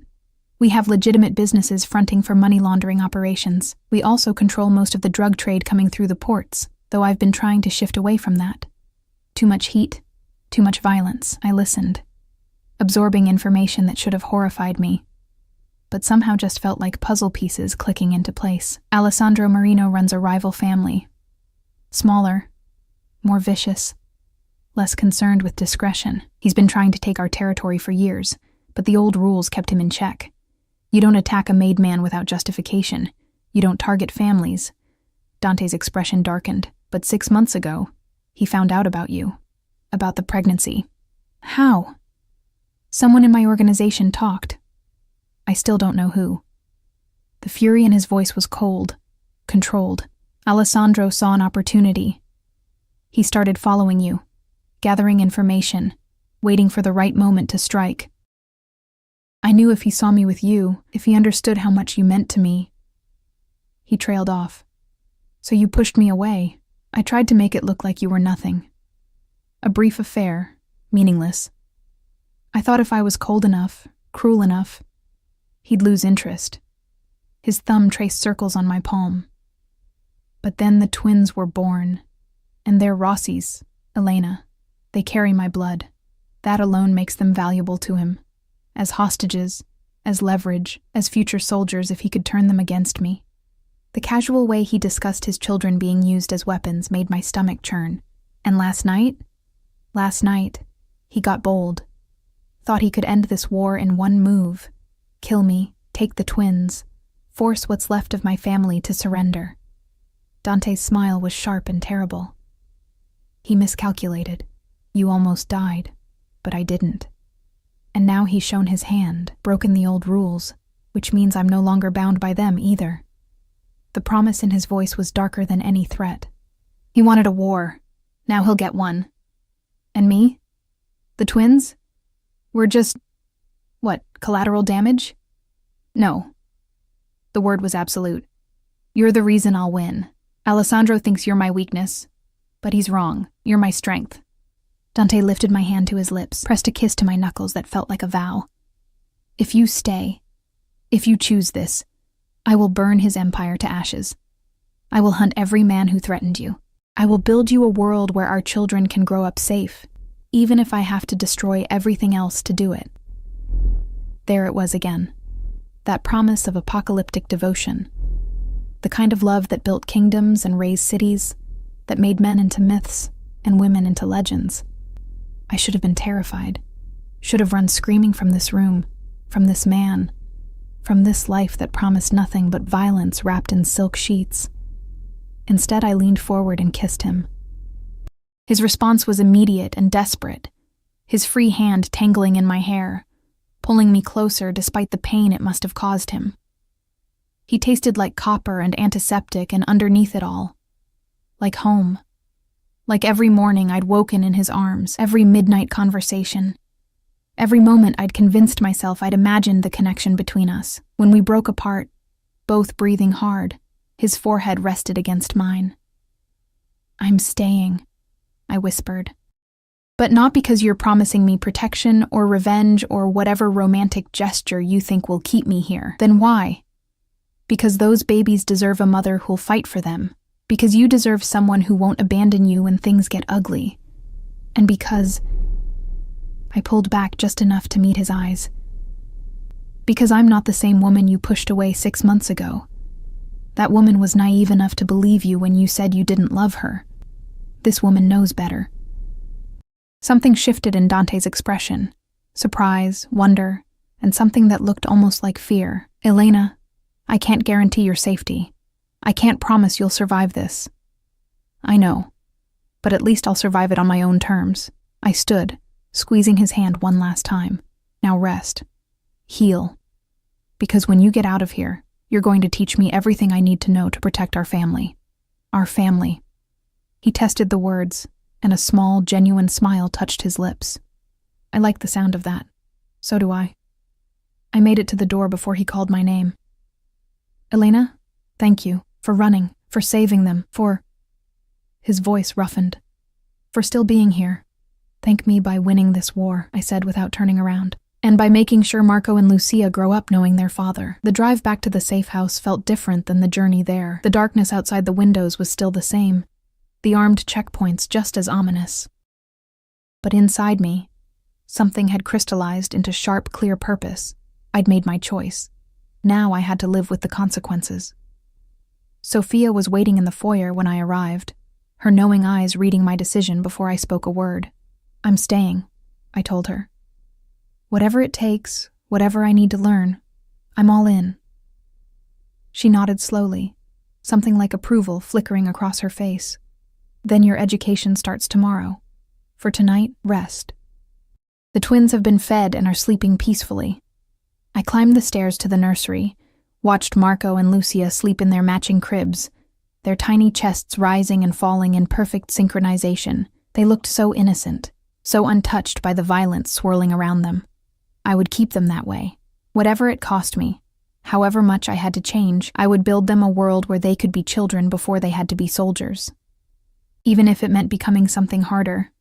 We have legitimate businesses fronting for money laundering operations. We also control most of the drug trade coming through the ports, though I've been trying to shift away from that. Too much heat, too much violence. I listened, absorbing information that should have horrified me, but somehow just felt like puzzle pieces clicking into place. Alessandro Marino runs a rival family. Smaller, more vicious, less concerned with discretion. He's been trying to take our territory for years, but the old rules kept him in check. You don't attack a made man without justification. You don't target families. Dante's expression darkened, but 6 months ago, he found out about you, about the pregnancy. How? Someone in my organization talked. I still don't know who. The fury in his voice was cold, controlled. Alessandro saw an opportunity. He started following you, gathering information, waiting for the right moment to strike. I knew if he saw me with you, if he understood how much you meant to me. He trailed off. So you pushed me away. I tried to make it look like you were nothing. A brief affair, meaningless. I thought if I was cold enough, cruel enough, he'd lose interest. His thumb traced circles on my palm. But then the twins were born, and they're Rossi's, Elena. They carry my blood. That alone makes them valuable to him. As hostages, as leverage, as future soldiers if he could turn them against me. The casual way he discussed his children being used as weapons made my stomach churn. And last night, he got bold. Thought he could end this war in one move. Kill me, take the twins, force what's left of my family to surrender. Dante's smile was sharp and terrible. He miscalculated. You almost died, but I didn't. And now he's shown his hand, broken the old rules, which means I'm no longer bound by them either. The promise in his voice was darker than any threat. He wanted a war. Now he'll get one. And me? The twins? We're just, collateral damage? No. The word was absolute. You're the reason I'll win. Alessandro thinks you're my weakness, but he's wrong. You're my strength. Dante lifted my hand to his lips, pressed a kiss to my knuckles that felt like a vow. If you stay, if you choose this, I will burn his empire to ashes. I will hunt every man who threatened you. I will build you a world where our children can grow up safe, even if I have to destroy everything else to do it. There it was again. That promise of apocalyptic devotion. The kind of love that built kingdoms and raised cities, that made men into myths and women into legends. I should have been terrified, should have run screaming from this room, from this man, from this life that promised nothing but violence wrapped in silk sheets. Instead, I leaned forward and kissed him. His response was immediate and desperate, his free hand tangling in my hair, pulling me closer despite the pain it must have caused him. He tasted like copper and antiseptic, and underneath it all, like home. Like every morning I'd woken in his arms, every midnight conversation. Every moment I'd convinced myself I'd imagined the connection between us. When we broke apart, both breathing hard, his forehead rested against mine. I'm staying, I whispered. But not because you're promising me protection or revenge or whatever romantic gesture you think will keep me here. Then why? Because those babies deserve a mother who'll fight for them. Because you deserve someone who won't abandon you when things get ugly. And because... I pulled back just enough to meet his eyes. Because I'm not the same woman you pushed away 6 months ago. That woman was naive enough to believe you when you said you didn't love her. This woman knows better. Something shifted in Dante's expression. Surprise, wonder, and something that looked almost like fear. Elena, I can't guarantee your safety. I can't promise you'll survive this. I know, but at least I'll survive it on my own terms. I stood, squeezing his hand one last time. Now rest. Heal. Because when you get out of here, you're going to teach me everything I need to know to protect our family. Our family. He tested the words, and a small, genuine smile touched his lips. I liked the sound of that. So do I. I made it to the door before he called my name. Elena, thank you. For running, for saving them, for... His voice roughened. For still being here. Thank me by winning this war, I said without turning around. And by making sure Marco and Lucia grow up knowing their father. The drive back to the safe house felt different than the journey there. The darkness outside the windows was still the same, the armed checkpoints just as ominous. But inside me, something had crystallized into sharp, clear purpose. I'd made my choice. Now I had to live with the consequences. Sophia was waiting in the foyer when I arrived, her knowing eyes reading my decision before I spoke a word. "I'm staying," I told her. "Whatever it takes, whatever I need to learn, I'm all in." She nodded slowly, something like approval flickering across her face. "Then your education starts tomorrow. For tonight, rest." The twins have been fed and are sleeping peacefully. I climbed the stairs to the nursery, watched Marco and Lucia sleep in their matching cribs, their tiny chests rising and falling in perfect synchronization. They looked so innocent, so untouched by the violence swirling around them. I would keep them that way. Whatever it cost me, however much I had to change, I would build them a world where they could be children before they had to be soldiers. Even if it meant becoming something harder,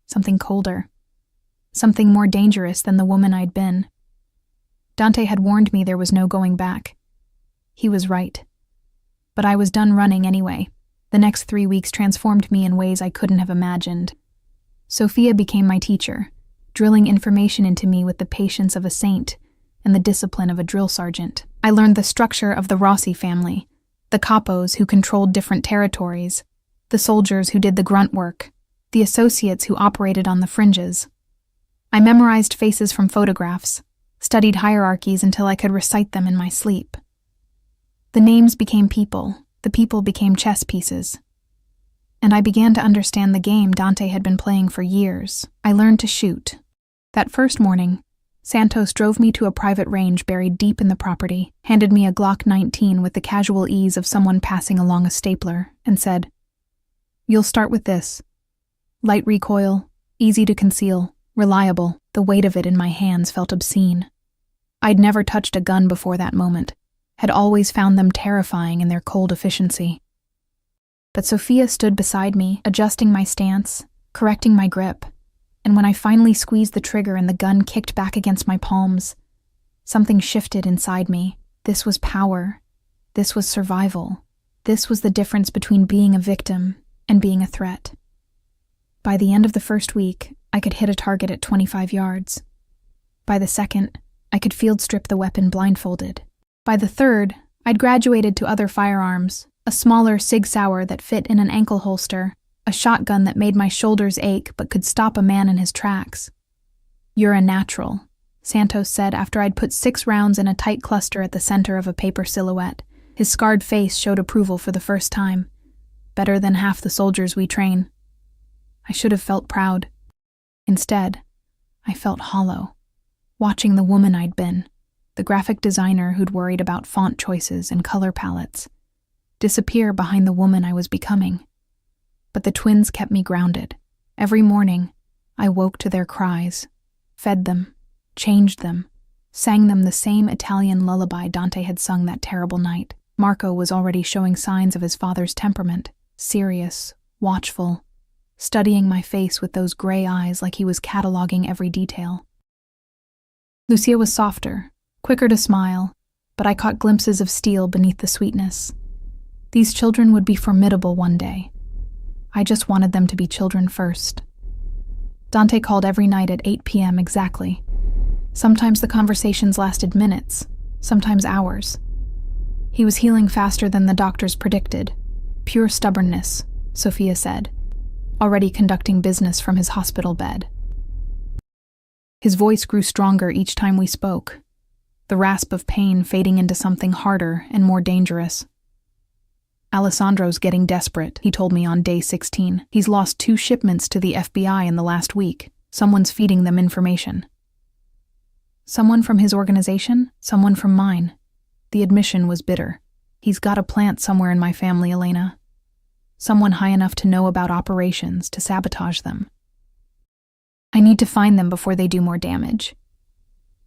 something colder, something more dangerous than the woman I'd been. Dante had warned me there was no going back. He was right. But I was done running anyway. The next 3 weeks transformed me in ways I couldn't have imagined. Sophia became my teacher, drilling information into me with the patience of a saint and the discipline of a drill sergeant. I learned the structure of the Rossi family, the capos who controlled different territories, the soldiers who did the grunt work, the associates who operated on the fringes. I memorized faces from photographs, studied hierarchies until I could recite them in my sleep. The names became people, the people became chess pieces. And I began to understand the game Dante had been playing for years. I learned to shoot. That first morning, Santos drove me to a private range buried deep in the property, handed me a Glock 19 with the casual ease of someone passing along a stapler, and said, "You'll start with this. Light recoil, easy to conceal, reliable." The weight of it in my hands felt obscene. I'd never touched a gun before that moment, had always found them terrifying in their cold efficiency. But Sophia stood beside me, adjusting my stance, correcting my grip, and when I finally squeezed the trigger and the gun kicked back against my palms, something shifted inside me. This was power. This was survival. This was the difference between being a victim and being a threat. By the end of the first week, I could hit a target at 25 yards. By the second, I could field strip the weapon blindfolded. By the third, I'd graduated to other firearms, a smaller Sig Sauer that fit in an ankle holster, a shotgun that made my shoulders ache but could stop a man in his tracks. "You're a natural," Santos said after I'd put 6 rounds in a tight cluster at the center of a paper silhouette. His scarred face showed approval for the first time. "Better than half the soldiers we train." I should have felt proud. Instead, I felt hollow, watching the woman I'd been, the graphic designer who'd worried about font choices and color palettes, disappear behind the woman I was becoming. But the twins kept me grounded. Every morning, I woke to their cries, fed them, changed them, sang them the same Italian lullaby Dante had sung that terrible night. Marco was already showing signs of his father's temperament, serious, watchful, studying my face with those gray eyes like he was cataloging every detail. Lucia was softer, quicker to smile, but I caught glimpses of steel beneath the sweetness. These children would be formidable one day. I just wanted them to be children first. Dante called every night at 8 p.m. exactly. Sometimes the conversations lasted minutes, sometimes hours. He was healing faster than the doctors predicted. Pure stubbornness, Sophia said, already conducting business from his hospital bed. His voice grew stronger each time we spoke, the rasp of pain fading into something harder and more dangerous. "Alessandro's getting desperate," he told me on day 16. "He's lost 2 shipments to the FBI in the last week. Someone's feeding them information." Someone from his organization, someone from mine. The admission was bitter. "He's got a plant somewhere in my family, Elena. Someone high enough to know about operations, to sabotage them. I need to find them before they do more damage."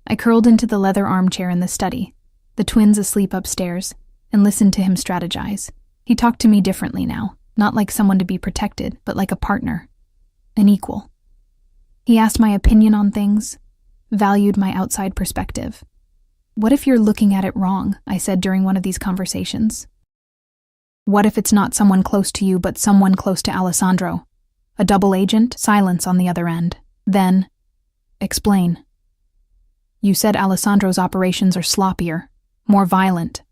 I curled into the leather armchair in the study, the twins asleep upstairs, and listened to him strategize. He talked to me differently now, not like someone to be protected, but like a partner, an equal. He asked my opinion on things, valued my outside perspective. What if you're looking at it wrong? I said during one of these conversations. What if it's not someone close to you, but someone close to Alessandro? A double agent? Silence on the other end. Then, explain. You said Alessandro's operations are sloppier, more violent.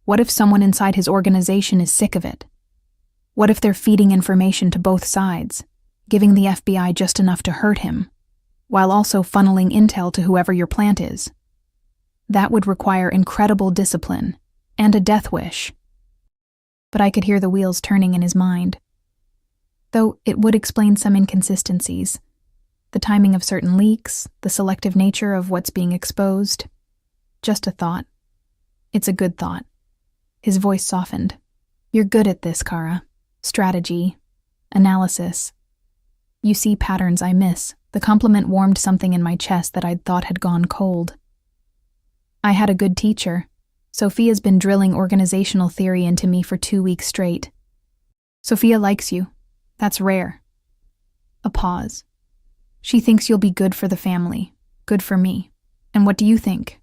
What if someone inside his organization is sick of it? What if they're feeding information to both sides, giving the FBI just enough to hurt him, while also funneling intel to whoever your plant is? That would require incredible discipline and a death wish. But I could hear the wheels turning in his mind. Though it would explain some inconsistencies. The timing of certain leaks, the selective nature of what's being exposed. Just a thought. It's a good thought. His voice softened. You're good at this, Kara. Strategy. Analysis. You see patterns I miss. The compliment warmed something in my chest that I'd thought had gone cold. I had a good teacher. Sophia's been drilling organizational theory into me for 2 weeks straight. Sophia likes you. That's rare. A pause. She thinks you'll be good for the family, good for me. And what do you think?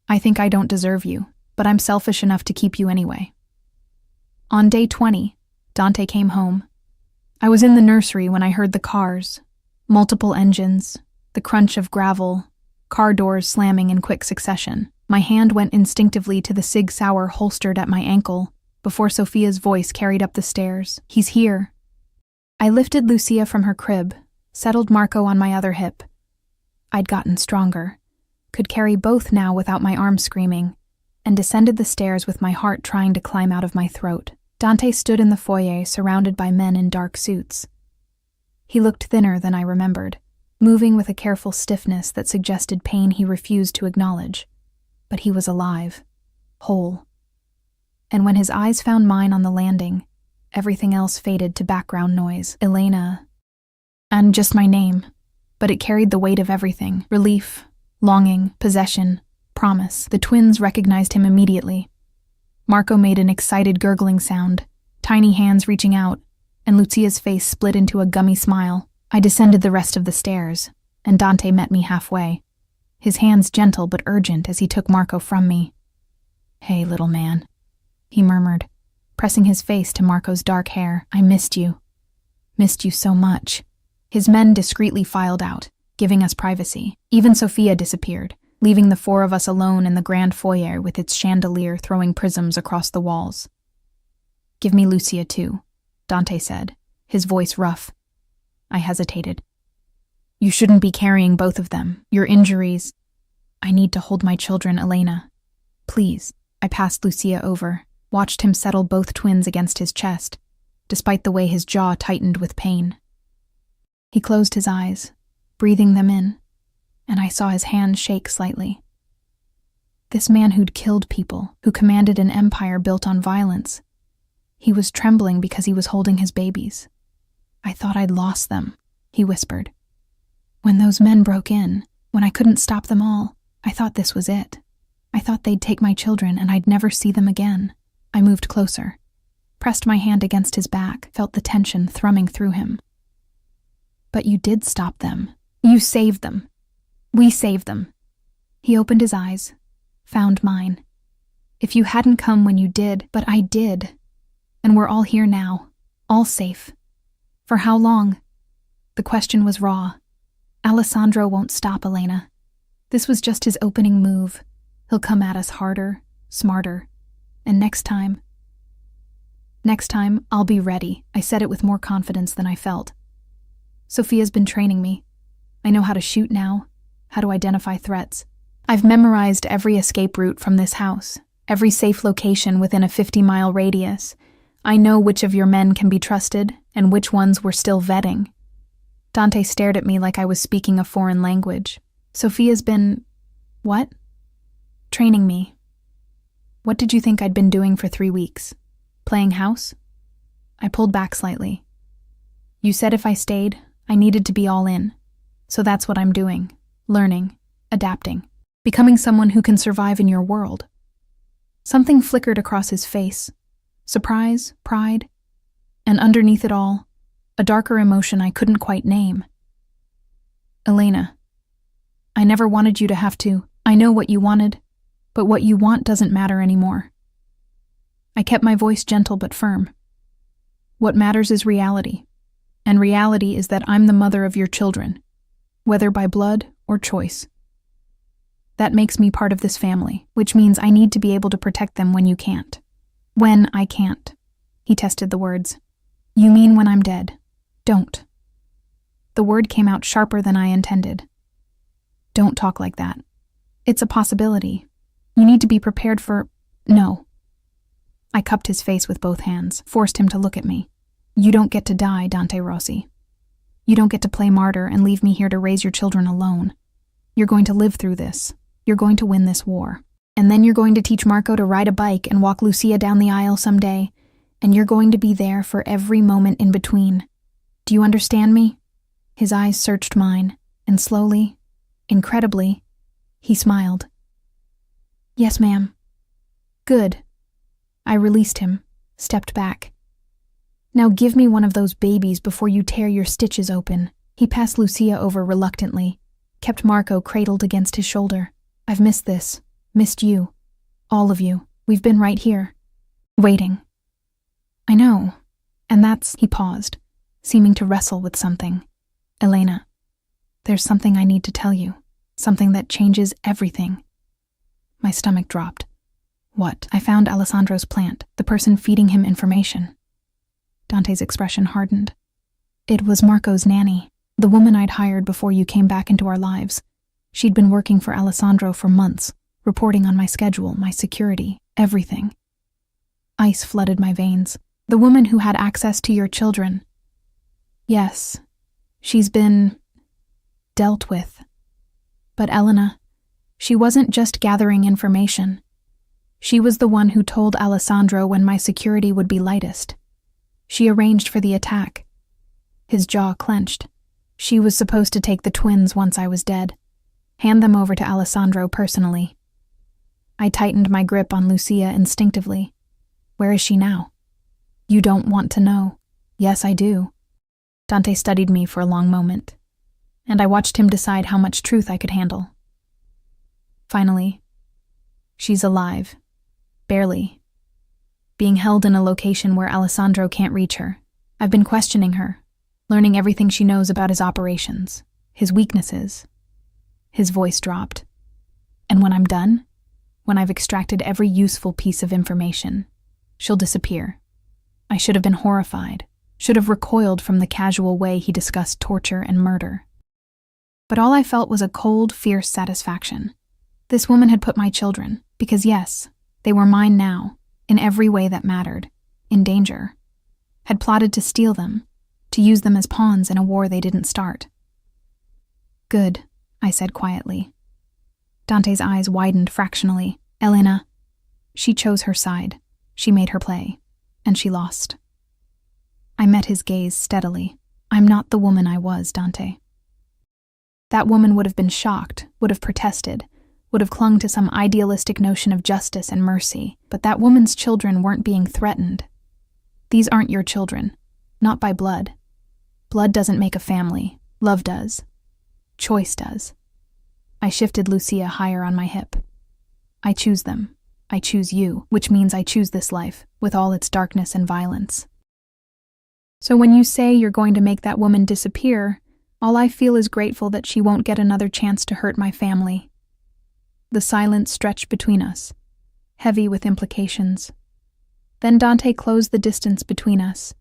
I think I don't deserve you, but I'm selfish enough to keep you anyway. On day 20, Dante came home. I was in the nursery when I heard the cars, multiple engines, the crunch of gravel, car doors slamming in quick succession. My hand went instinctively to the Sig Sauer holstered at my ankle before Sophia's voice carried up the stairs. He's here. I lifted Lucia from her crib, settled Marco on my other hip. I'd gotten stronger, could carry both now without my arms screaming, and descended the stairs with my heart trying to climb out of my throat. Dante stood in the foyer surrounded by men in dark suits. He looked thinner than I remembered, moving with a careful stiffness that suggested pain he refused to acknowledge. But he was alive, whole. And when his eyes found mine on the landing, everything else faded to background noise. Elena. And just my name, but it carried the weight of everything. Relief, longing, possession, promise. The twins recognized him immediately. Marco made an excited gurgling sound, tiny hands reaching out, and Lucia's face split into a gummy smile. I descended the rest of the stairs, and Dante met me halfway, his hands gentle but urgent as he took Marco from me. Hey, little man, he murmured, pressing his face to Marco's dark hair. I missed you. Missed you so much. His men discreetly filed out, giving us privacy. Even Sophia disappeared, leaving the four of us alone in the grand foyer with its chandelier throwing prisms across the walls. Give me Lucia too, Dante said, his voice rough. I hesitated. You shouldn't be carrying both of them. Your injuries. I need to hold my children, Elena. Please. I passed Lucia over, watched him settle both twins against his chest, despite the way his jaw tightened with pain. He closed his eyes, breathing them in, and I saw his hands shake slightly. This man who'd killed people, who commanded an empire built on violence, he was trembling because he was holding his babies. I thought I'd lost them, he whispered. When those men broke in, when I couldn't stop them all, I thought this was it. I thought they'd take my children and I'd never see them again. I moved closer, pressed my hand against his back, felt the tension thrumming through him. But you did stop them. You saved them. We saved them. He opened his eyes, found mine. If you hadn't come when you did, but I did. And we're all here now, all safe. For how long? The question was raw. Alessandro won't stop, Elena. This was just his opening move. He'll come at us harder, smarter. And next time, I'll be ready. I said it with more confidence than I felt. Sophia's been training me. I know how to shoot now, how to identify threats. I've memorized every escape route from this house, every safe location within a 50-mile radius. I know which of your men can be trusted and which ones we're still vetting. Dante stared at me like I was speaking a foreign language. Sophia's been... what? Training me. What did you think I'd been doing for 3 weeks? Playing house? I pulled back slightly. You said if I stayed, I needed to be all in. So that's what I'm doing. Learning, adapting, becoming someone who can survive in your world. Something flickered across his face. Surprise, pride, and underneath it all, a darker emotion I couldn't quite name. Elena, I never wanted you to have to. I know what you wanted, but what you want doesn't matter anymore. I kept my voice gentle but firm. What matters is reality, and reality is that I'm the mother of your children, whether by blood or choice. That makes me part of this family, which means I need to be able to protect them when you can't. When I can't. He tested the words. You mean when I'm dead. Don't. The word came out sharper than I intended. Don't talk like that. It's a possibility. You need to be prepared for... No. I cupped his face with both hands, forced him to look at me. You don't get to die, Dante Rossi. You don't get to play martyr and leave me here to raise your children alone. You're going to live through this. You're going to win this war. And then you're going to teach Marco to ride a bike and walk Lucia down the aisle someday, and you're going to be there for every moment in between. Do you understand me? His eyes searched mine, and slowly, incredibly, he smiled. Yes, ma'am. Good. I released him, stepped back. Now give me one of those babies before you tear your stitches open. He passed Lucia over reluctantly, kept Marco cradled against his shoulder. I've missed this, missed you, all of you. We've been right here, waiting. I know, and that's... He paused, seeming to wrestle with something. Elena, there's something I need to tell you, something that changes everything. My stomach dropped. What? I found Alessandro's plant, the person feeding him information. Dante's expression hardened. It was Marco's nanny, the woman I'd hired before you came back into our lives. She'd been working for Alessandro for months, reporting on my schedule, my security, everything. Ice flooded my veins. The woman who had access to your children. Yes, she's been... dealt with. But Elena, she wasn't just gathering information. She was the one who told Alessandro when my security would be lightest. She arranged for the attack. His jaw clenched. She was supposed to take the twins once I was dead, hand them over to Alessandro personally. I tightened my grip on Lucia instinctively. Where is she now? You don't want to know. Yes, I do. Dante studied me for a long moment, and I watched him decide how much truth I could handle. Finally, she's alive. Barely. Being held in a location where Alessandro can't reach her. I've been questioning her, learning everything she knows about his operations, his weaknesses. His voice dropped. And when I'm done, when I've extracted every useful piece of information, she'll disappear. I should have been horrified, should have recoiled from the casual way he discussed torture and murder. But all I felt was a cold, fierce satisfaction. This woman had put my children, because yes, they were mine now, in every way that mattered, in danger. Had plotted to steal them, to use them as pawns in a war they didn't start. Good, I said quietly. Dante's eyes widened fractionally. Elena. She chose her side. She made her play. And she lost. I met his gaze steadily. I'm not the woman I was, Dante. That woman would have been shocked, would have protested, would have clung to some idealistic notion of justice and mercy, but that woman's children weren't being threatened. These aren't your children, not by blood. Blood doesn't make a family, love does. Choice does. I shifted Lucia higher on my hip. I choose them. I choose you, which means I choose this life, with all its darkness and violence. So when you say you're going to make that woman disappear, all I feel is grateful that she won't get another chance to hurt my family. The silence stretched between us, heavy with implications. Then Dante closed the distance between us,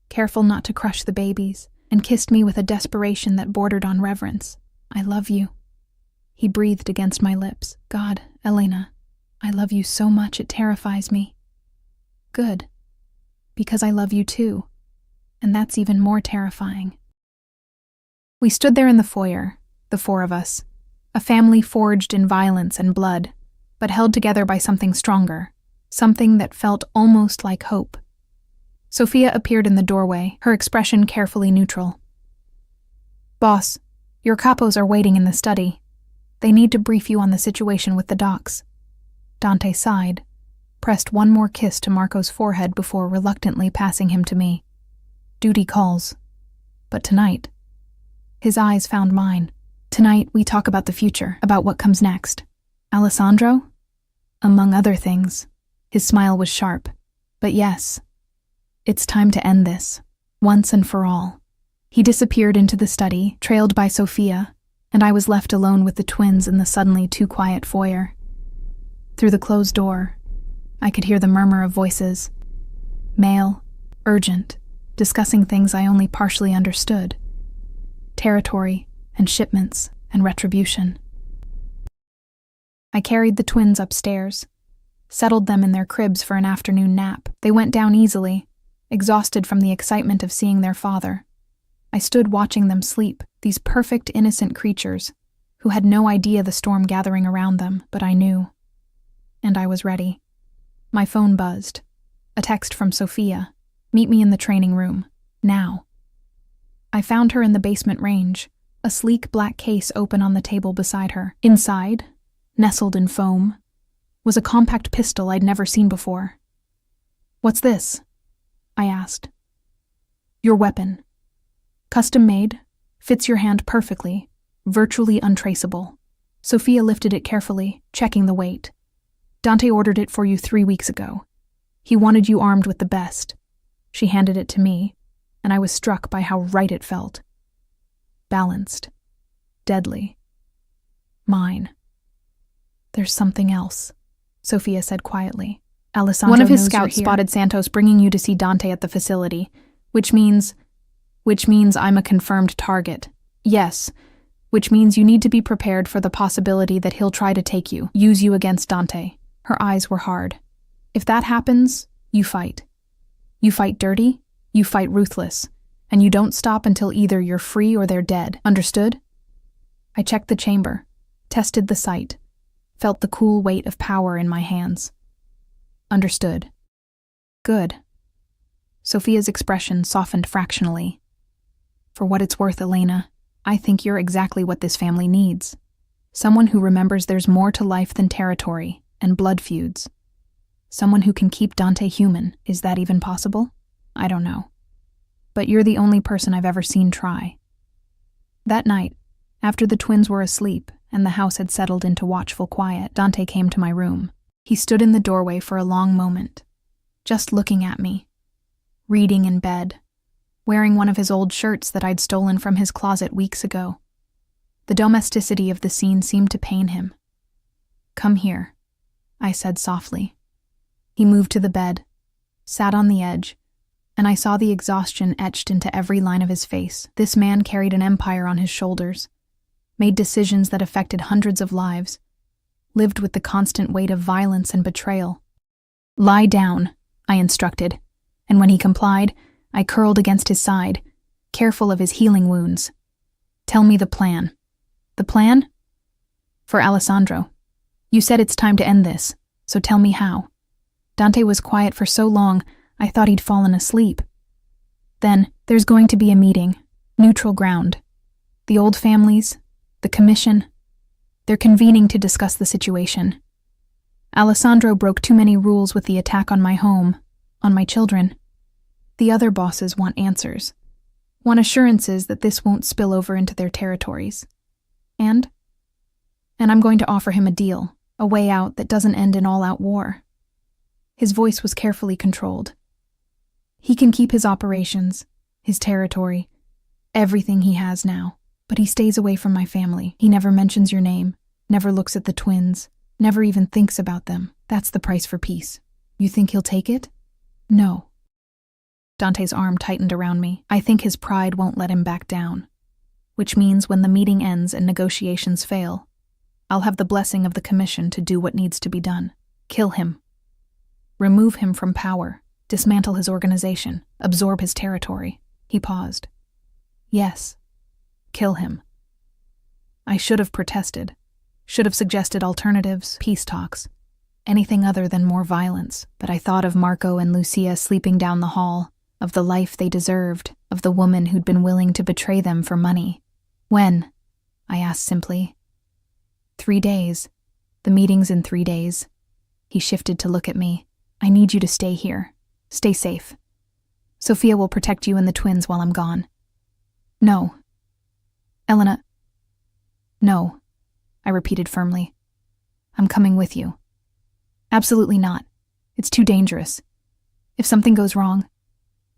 careful not to crush the babies, and kissed me with a desperation that bordered on reverence. I love you. He breathed against my lips. God, Elena, I love you so much it terrifies me. Good, because I love you too, and that's even more terrifying. We stood there in the foyer, the four of us, a family forged in violence and blood, but held together by something stronger, something that felt almost like hope. Sophia appeared in the doorway, her expression carefully neutral. Boss, your capos are waiting in the study. They need to brief you on the situation with the docs. Dante sighed, pressed one more kiss to Marco's forehead before reluctantly passing him to me. Duty calls. But tonight, his eyes found mine. Tonight, we talk about the future, about what comes next. Alessandro? Among other things. His smile was sharp. But yes, it's time to end this, once and for all. He disappeared into the study, trailed by Sophia, and I was left alone with the twins in the suddenly too quiet foyer. Through the closed door, I could hear the murmur of voices. Male, urgent, discussing things I only partially understood. Territory, and shipments, and retribution. I carried the twins upstairs, settled them in their cribs for an afternoon nap. They went down easily, exhausted from the excitement of seeing their father. I stood watching them sleep, these perfect, innocent creatures, who had no idea the storm gathering around them, but I knew. And I was ready. My phone buzzed. A text from Sophia. Meet me in the training room. Now. I found her in the basement range, a sleek black case open on the table beside her. Inside, nestled in foam, was a compact pistol I'd never seen before. "What's this?" I asked. "Your weapon. Custom-made, fits your hand perfectly, virtually untraceable." Sophia lifted it carefully, checking the weight. "Dante ordered it for you 3 weeks ago. He wanted you armed with the best." She handed it to me, and I was struck by how right it felt. Balanced. Deadly. Mine. "There's something else," Sophia said quietly. "Alessandro, one of his scouts spotted Santos bringing you to see Dante at the facility, which means I'm a confirmed target. Yes, which means you need to be prepared for the possibility that he'll try to take you, use you against Dante." Her eyes were hard. "If that happens, you fight. You fight dirty, you fight ruthless, and you don't stop until either you're free or they're dead. Understood?" I checked the chamber, tested the sight, felt the cool weight of power in my hands. "Understood." "Good." Sophia's expression softened fractionally. "For what it's worth, Elena, I think you're exactly what this family needs. Someone who remembers there's more to life than territory and blood feuds. Someone who can keep Dante human. Is that even possible? I don't know. But you're the only person I've ever seen try." That night, after the twins were asleep and the house had settled into watchful quiet, Dante came to my room. He stood in the doorway for a long moment, just looking at me, reading in bed, wearing one of his old shirts that I'd stolen from his closet weeks ago. The domesticity of the scene seemed to pain him. "Come here," I said softly. He moved to the bed, sat on the edge, and I saw the exhaustion etched into every line of his face. This man carried an empire on his shoulders, made decisions that affected hundreds of lives, lived with the constant weight of violence and betrayal. "Lie down," I instructed, and when he complied, I curled against his side, careful of his healing wounds. "Tell me the plan." "The plan?" "For Alessandro. You said it's time to end this, so tell me how." Dante was quiet for so long, I thought he'd fallen asleep. "Then, there's going to be a meeting, neutral ground. The old families, the commission, they're convening to discuss the situation. Alessandro broke too many rules with the attack on my home, on my children. The other bosses want answers, want assurances that this won't spill over into their territories. And I'm going to offer him a deal, a way out that doesn't end in all-out war." His voice was carefully controlled. "He can keep his operations, his territory, everything he has now, but he stays away from my family. He never mentions your name, never looks at the twins, never even thinks about them. That's the price for peace. You think he'll take it?" "No." Dante's arm tightened around me. "I think his pride won't let him back down. Which means when the meeting ends and negotiations fail, I'll have the blessing of the commission to do what needs to be done. Kill him. Remove him from power, dismantle his organization, absorb his territory." He paused. "Yes, kill him." I should have protested, should have suggested alternatives, peace talks, anything other than more violence, but I thought of Marco and Lucia sleeping down the hall, of the life they deserved, of the woman who'd been willing to betray them for money. "When?" I asked simply. 3 days. The meeting's in 3 days. He shifted to look at me. "I need you to stay here. Stay safe. Sophia will protect you and the twins while I'm gone." "No. Elena, No, I repeated firmly. I'm coming with you. Absolutely not. It's too dangerous. If something goes wrong,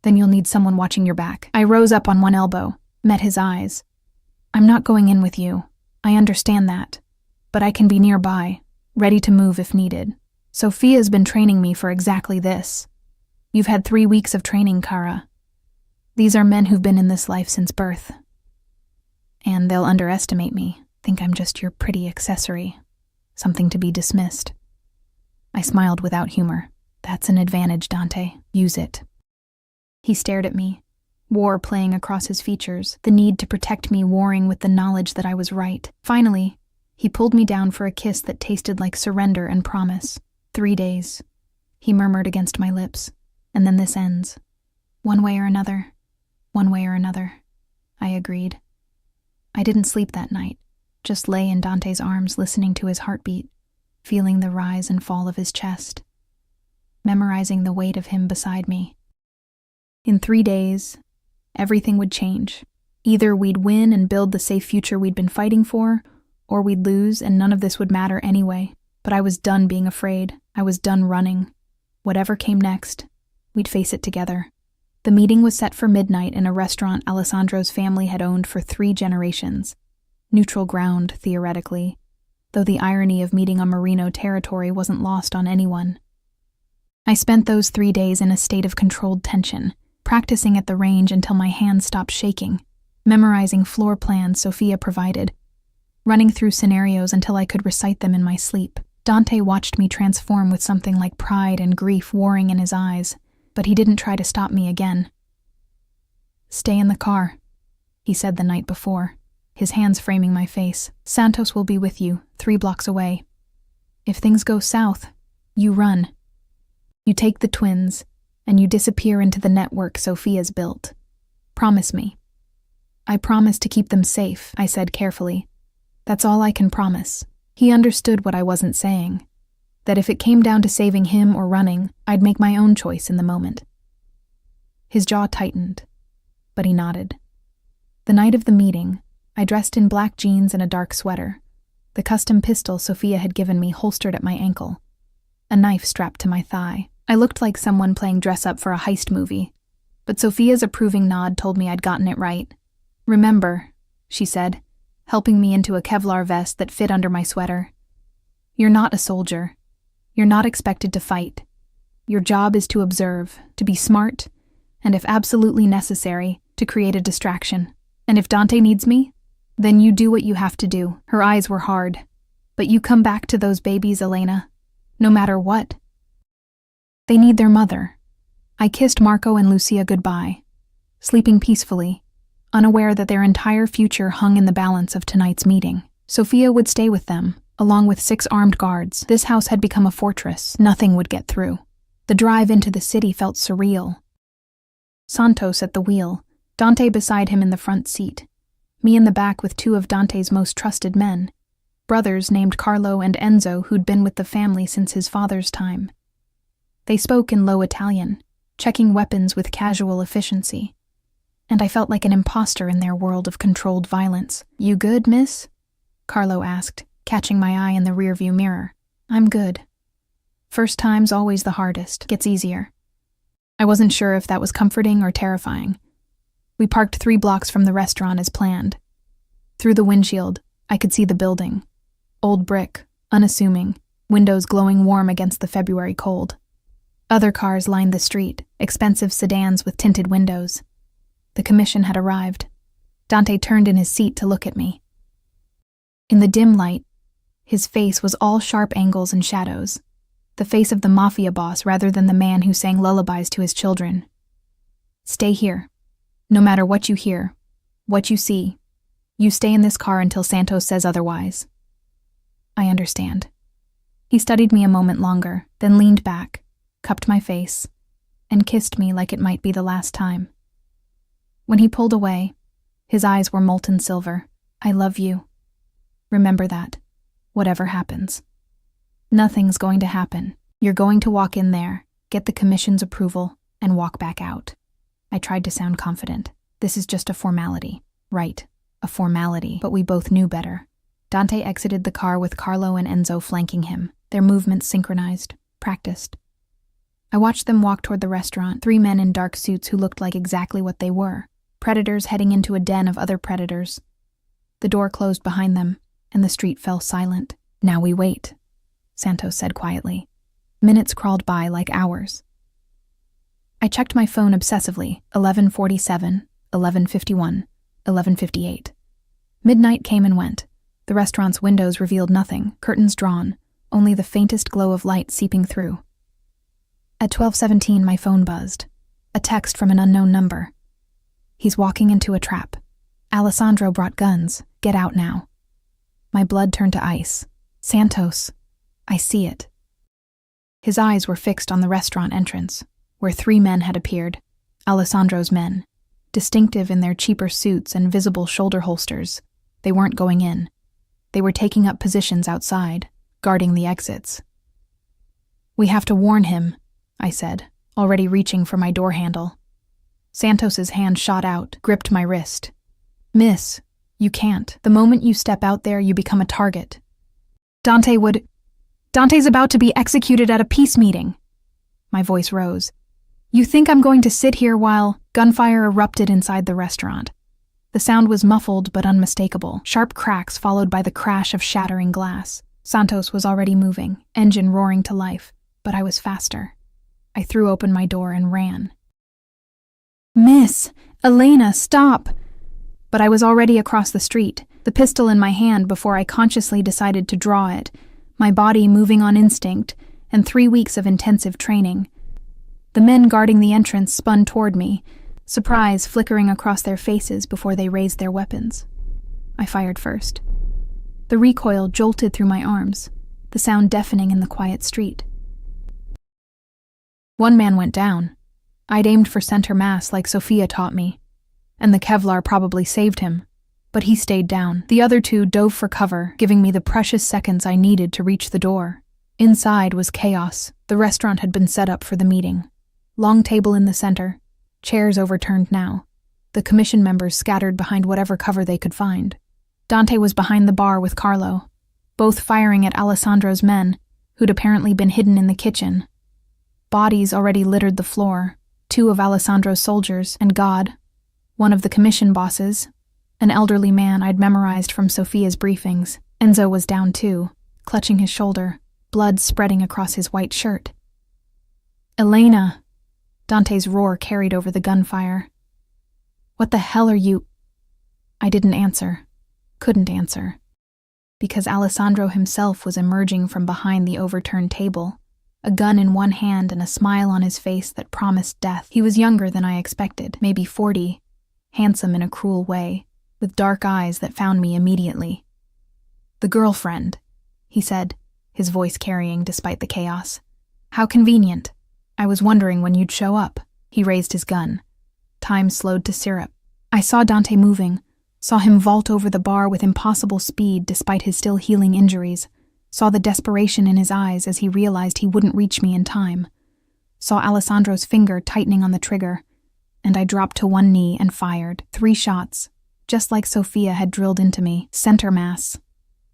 then you'll need someone watching your back. I rose up on one elbow, met his eyes. I'm not going in with you. I understand that. But I can be nearby, ready to move if needed. Sophia's been training me for exactly this. You've had 3 weeks of training, Kara. These are men who've been in this life since birth. And they'll underestimate me, think I'm just your pretty accessory, something to be dismissed. I smiled without humor. That's an advantage, Dante. Use it. He stared at me, war playing across his features, the need to protect me warring with the knowledge that I was right. Finally, he pulled me down for a kiss that tasted like surrender and promise. 3 days, he murmured against my lips, and then this ends. One way or another, I agreed. I didn't sleep that night, just lay in Dante's arms listening to his heartbeat, feeling the rise and fall of his chest, memorizing the weight of him beside me. In 3 days, everything would change. Either we'd win and build the safe future we'd been fighting for, or we'd lose and none of this would matter anyway. But I was done being afraid. I was done running. Whatever came next, we'd face it together. The meeting was set for midnight in a restaurant Alessandro's family had owned for 3 generations. Neutral ground, theoretically, though the irony of meeting on Marino territory wasn't lost on anyone. I spent those 3 days in a state of controlled tension, practicing at the range until my hands stopped shaking, memorizing floor plans Sophia provided, running through scenarios until I could recite them in my sleep. Dante watched me transform with something like pride and grief warring in his eyes, but he didn't try to stop me again. Stay in the car, he said the night before, his hands framing my face. Santos will be with you, 3 blocks away. If things go south, you run. You take the twins, and you disappear into the network Sophia's built. Promise me. I promise to keep them safe, I said carefully. That's all I can promise. He understood what I wasn't saying, that if it came down to saving him or running, I'd make my own choice in the moment. His jaw tightened, but he nodded. The night of the meeting, I dressed in black jeans and a dark sweater, the custom pistol Sophia had given me holstered at my ankle, a knife strapped to my thigh. I looked like someone playing dress-up for a heist movie, but Sophia's approving nod told me I'd gotten it right. Remember, she said, helping me into a Kevlar vest that fit under my sweater. You're not a soldier. You're not expected to fight. Your job is to observe, to be smart, and if absolutely necessary, to create a distraction. And if Dante needs me, then you do what you have to do. Her eyes were hard. But you come back to those babies, Elena, no matter what. They need their mother. I kissed Marco and Lucia goodbye, sleeping peacefully, unaware that their entire future hung in the balance of tonight's meeting. Sophia would stay with them, along with 6 armed guards. This house had become a fortress. Nothing would get through. The drive into the city felt surreal. Santos at the wheel, Dante beside him in the front seat, me in the back with 2 of Dante's most trusted men, brothers named Carlo and Enzo who'd been with the family since his father's time. They spoke in low Italian, checking weapons with casual efficiency, and I felt like an imposter in their world of controlled violence. You good, miss? Carlo asked, catching my eye in the rearview mirror. I'm good. First time's always the hardest, gets easier. I wasn't sure if that was comforting or terrifying. We parked 3 blocks from the restaurant as planned. Through the windshield, I could see the building. Old brick, unassuming, windows glowing warm against the February cold. Other cars lined the street, expensive sedans with tinted windows. The commission had arrived. Dante turned in his seat to look at me. In the dim light, his face was all sharp angles and shadows, the face of the mafia boss rather than the man who sang lullabies to his children. Stay here. No matter what you hear, what you see, you stay in this car until Santos says otherwise. I understand. He studied me a moment longer, then leaned back, cupped my face, and kissed me like it might be the last time. When he pulled away, his eyes were molten silver. I love you. Remember that, whatever happens. Nothing's going to happen. You're going to walk in there, get the commission's approval, and walk back out. I tried to sound confident. This is just a formality. Right, a formality, but we both knew better. Dante exited the car with Carlo and Enzo flanking him, their movements synchronized, practiced. I watched them walk toward the restaurant, 3 men in dark suits who looked like exactly what they were, predators heading into a den of other predators. The door closed behind them, and the street fell silent. "Now we wait," Santos said quietly. Minutes crawled by like hours. I checked my phone obsessively, 11:47, 11:51, 11:58. Midnight came and went. The restaurant's windows revealed nothing, curtains drawn, only the faintest glow of light seeping through. At 12:17, my phone buzzed. A text from an unknown number. "He's walking into a trap. Alessandro brought guns. Get out now." My blood turned to ice. Santos. I see it. His eyes were fixed on the restaurant entrance, where 3 men had appeared, Alessandro's men. Distinctive in their cheaper suits and visible shoulder holsters, they weren't going in. They were taking up positions outside, guarding the exits. "We have to warn him," I said, already reaching for my door handle. Santos's hand shot out, gripped my wrist. "Miss, you can't. The moment you step out there, you become a target. Dante's about to be executed at a peace meeting." My voice rose. "You think I'm going to sit here while—" Gunfire erupted inside the restaurant. The sound was muffled but unmistakable, sharp cracks followed by the crash of shattering glass. Santos was already moving, engine roaring to life, but I was faster. I threw open my door and ran. "Miss, Elena, stop!" But I was already across the street, the pistol in my hand before I consciously decided to draw it, my body moving on instinct, and 3 weeks of intensive training. The men guarding the entrance spun toward me, surprise flickering across their faces before they raised their weapons. I fired first. The recoil jolted through my arms, the sound deafening in the quiet street. 1 man went down. I'd aimed for center mass like Sophia taught me, and the Kevlar probably saved him, but he stayed down. The other 2 dove for cover, giving me the precious seconds I needed to reach the door. Inside was chaos. The restaurant had been set up for the meeting. Long table in the center, chairs overturned now. The commission members scattered behind whatever cover they could find. Dante was behind the bar with Carlo, both firing at Alessandro's men, who'd apparently been hidden in the kitchen. Bodies already littered the floor, 2 of Alessandro's soldiers, and God, one of the commission bosses, an elderly man I'd memorized from Sophia's briefings. Enzo was down too, clutching his shoulder, blood spreading across his white shirt. "Elena!" Dante's roar carried over the gunfire. "What the hell are you—" I didn't answer, couldn't answer, because Alessandro himself was emerging from behind the overturned table, a gun in one hand and a smile on his face that promised death. He was younger than I expected, maybe 40, handsome in a cruel way, with dark eyes that found me immediately. "The girlfriend," he said, his voice carrying despite the chaos. "How convenient. I was wondering when you'd show up." He raised his gun. Time slowed to syrup. I saw Dante moving, saw him vault over the bar with impossible speed despite his still healing injuries, saw the desperation in his eyes as he realized he wouldn't reach me in time, saw Alessandro's finger tightening on the trigger, and I dropped to one knee and fired. 3 shots, just like Sophia had drilled into me, center mass.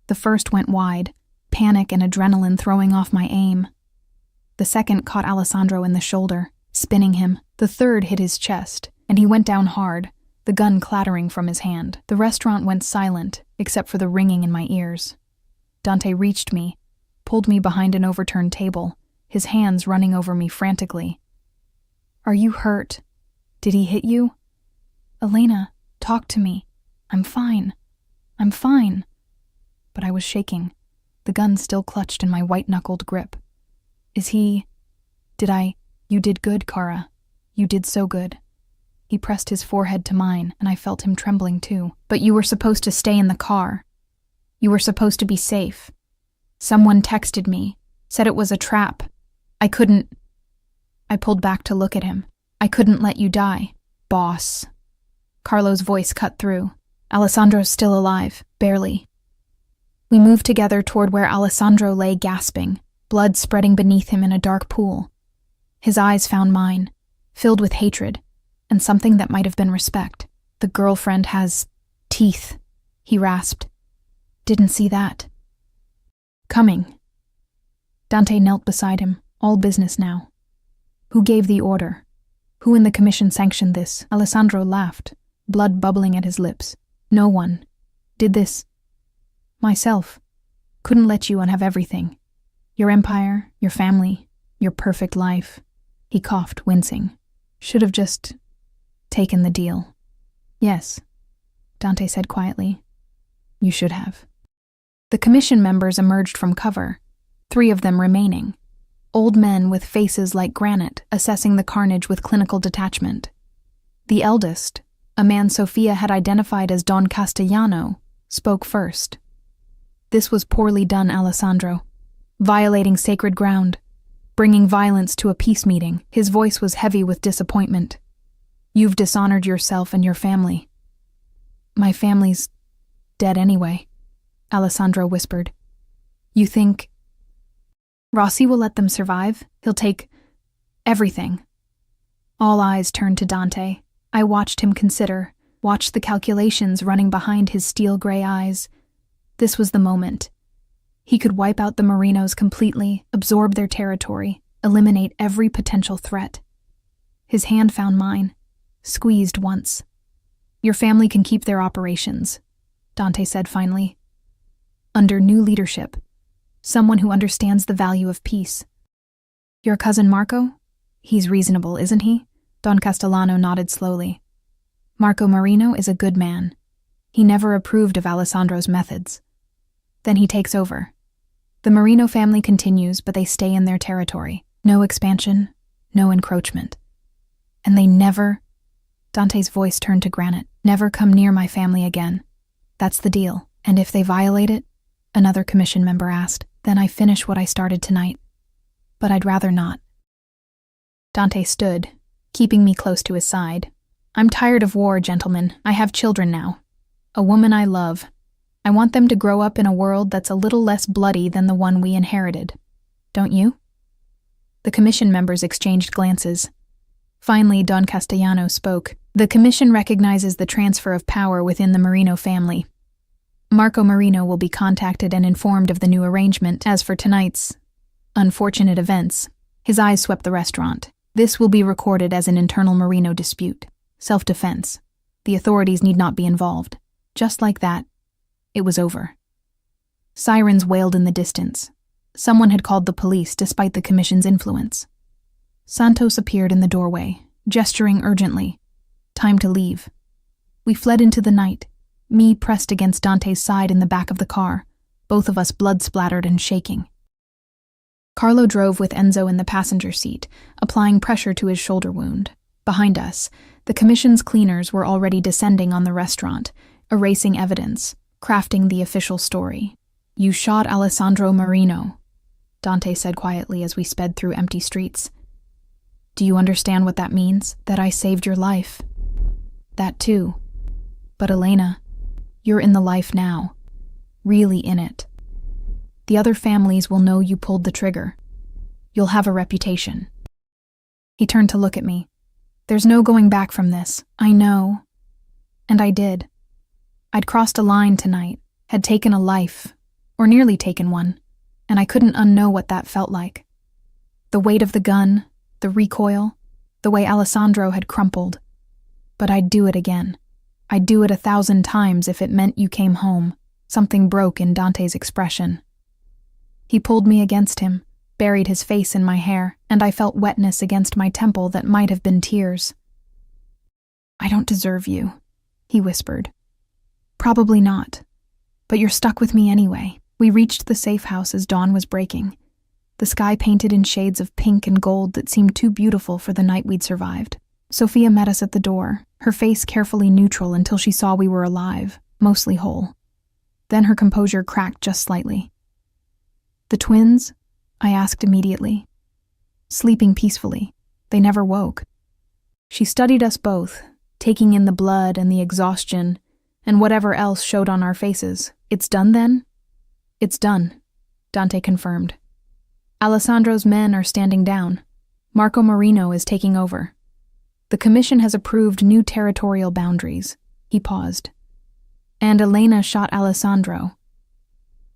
The first went wide, panic and adrenaline throwing off my aim. The second caught Alessandro in the shoulder, spinning him. The third hit his chest, and he went down hard, the gun clattering from his hand. The restaurant went silent, except for the ringing in my ears. Dante reached me, pulled me behind an overturned table, his hands running over me frantically. "Are you hurt? Did he hit you? Elena, talk to me. I'm fine. I'm fine." But I was shaking, the gun still clutched in my white-knuckled grip. "Is he— You did good, Kara. You did so good." He pressed his forehead to mine, and I felt him trembling too. "But you were supposed to stay in the car. You were supposed to be safe. Someone texted me, said it was a trap. I couldn't—" I pulled back to look at him. "I couldn't let you die, boss." Carlo's voice cut through. "Alessandro's still alive, barely." We moved together toward where Alessandro lay gasping, blood spreading beneath him in a dark pool. His eyes found mine, filled with hatred, and something that might have been respect. "The girlfriend has teeth," he rasped. Didn't see that coming. Dante knelt beside him. All business now. Who gave the order? Who in the commission sanctioned this? Alessandro laughed, blood bubbling at his lips. No one. Did this. Myself. Couldn't let you have everything. Your empire, your family, your perfect life. He coughed, wincing. Should have just taken the deal. Yes, Dante said quietly. You should have. The commission members emerged from cover, 3 of them remaining. Old men with faces like granite, assessing the carnage with clinical detachment. The eldest, a man Sofia had identified as Don Castellano, spoke first. This was poorly done, Alessandro. Violating sacred ground. Bringing violence to a peace meeting. His voice was heavy with disappointment. You've dishonored yourself and your family. My family's dead anyway, Alessandro whispered. You think Rossi will let them survive? He'll take everything. All eyes turned to Dante. I watched him consider, watched the calculations running behind his steel-gray eyes. This was the moment. He could wipe out the Merinos completely, absorb their territory, eliminate every potential threat. His hand found mine, squeezed once. Your family can keep their operations, Dante said finally. Under new leadership. Someone who understands the value of peace. Your cousin Marco? He's reasonable, isn't he? Don Castellano nodded slowly. Marco Marino is a good man. He never approved of Alessandro's methods. Then he takes over. The Marino family continues, but they stay in their territory. No expansion, no encroachment. And they never, Dante's voice turned to granite, never come near my family again. That's the deal. And if they violate it, another commission member asked, then I finish what I started tonight. But I'd rather not. Dante stood, keeping me close to his side. I'm tired of war, gentlemen. I have children now. A woman I love. I want them to grow up in a world that's a little less bloody than the one we inherited. Don't you? The commission members exchanged glances. Finally, Don Castellano spoke. The commission recognizes the transfer of power within the Marino family. Marco Marino will be contacted and informed of the new arrangement. As for tonight's unfortunate events, his eyes swept the restaurant. This will be recorded as an internal Marino dispute. Self-defense. The authorities need not be involved. Just like that, it was over. Sirens wailed in the distance. Someone had called the police despite the commission's influence. Santos appeared in the doorway, gesturing urgently. Time to leave. We fled into the night, me pressed against Dante's side in the back of the car, both of us blood-splattered and shaking. Carlo drove with Enzo in the passenger seat, applying pressure to his shoulder wound. Behind us, the commission's cleaners were already descending on the restaurant, erasing evidence, crafting the official story. You shot Alessandro Marino, Dante said quietly as we sped through empty streets. Do you understand what that means? That I saved your life. That too. But Elena, you're in the life now. Really in it. The other families will know you pulled the trigger. You'll have a reputation. He turned to look at me. There's no going back from this. I know. And I did. I'd crossed a line tonight, had taken a life, or nearly taken one, and I couldn't unknow what that felt like. The weight of the gun, the recoil, the way Alessandro had crumpled. But I'd do it again. I'd do it 1,000 times if it meant you came home. Something broke in Dante's expression. He pulled me against him, buried his face in my hair, and I felt wetness against my temple that might have been tears. I don't deserve you, he whispered. Probably not. But you're stuck with me anyway. We reached the safe house as dawn was breaking. The sky painted in shades of pink and gold that seemed too beautiful for the night we'd survived. Sophia met us at the door, her face carefully neutral until she saw we were alive, mostly whole. Then her composure cracked just slightly. The twins? I asked immediately. Sleeping peacefully. They never woke. She studied us both, taking in the blood and the exhaustion, and whatever else showed on our faces. It's done then? It's done, Dante confirmed. Alessandro's men are standing down. Marco Marino is taking over. The commission has approved new territorial boundaries. He paused. And Elena shot Alessandro.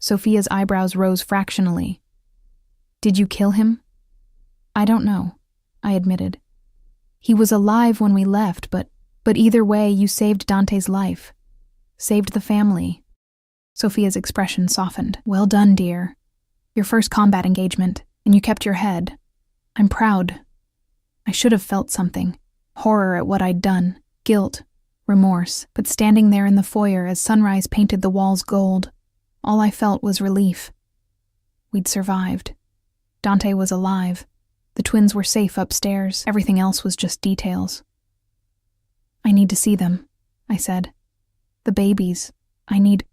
Sophia's eyebrows rose fractionally. Did you kill him? I don't know, I admitted. He was alive when we left, but either way, you saved Dante's life. Saved the family. Sophia's expression softened. Well done, dear. Your first combat engagement, and you kept your head. I'm proud. I should have felt something. Horror at what I'd done. Guilt. Remorse. But standing there in the foyer as sunrise painted the walls gold, all I felt was relief. We'd survived. Dante was alive. The twins were safe upstairs. Everything else was just details. I need to see them, I said. The babies. I need...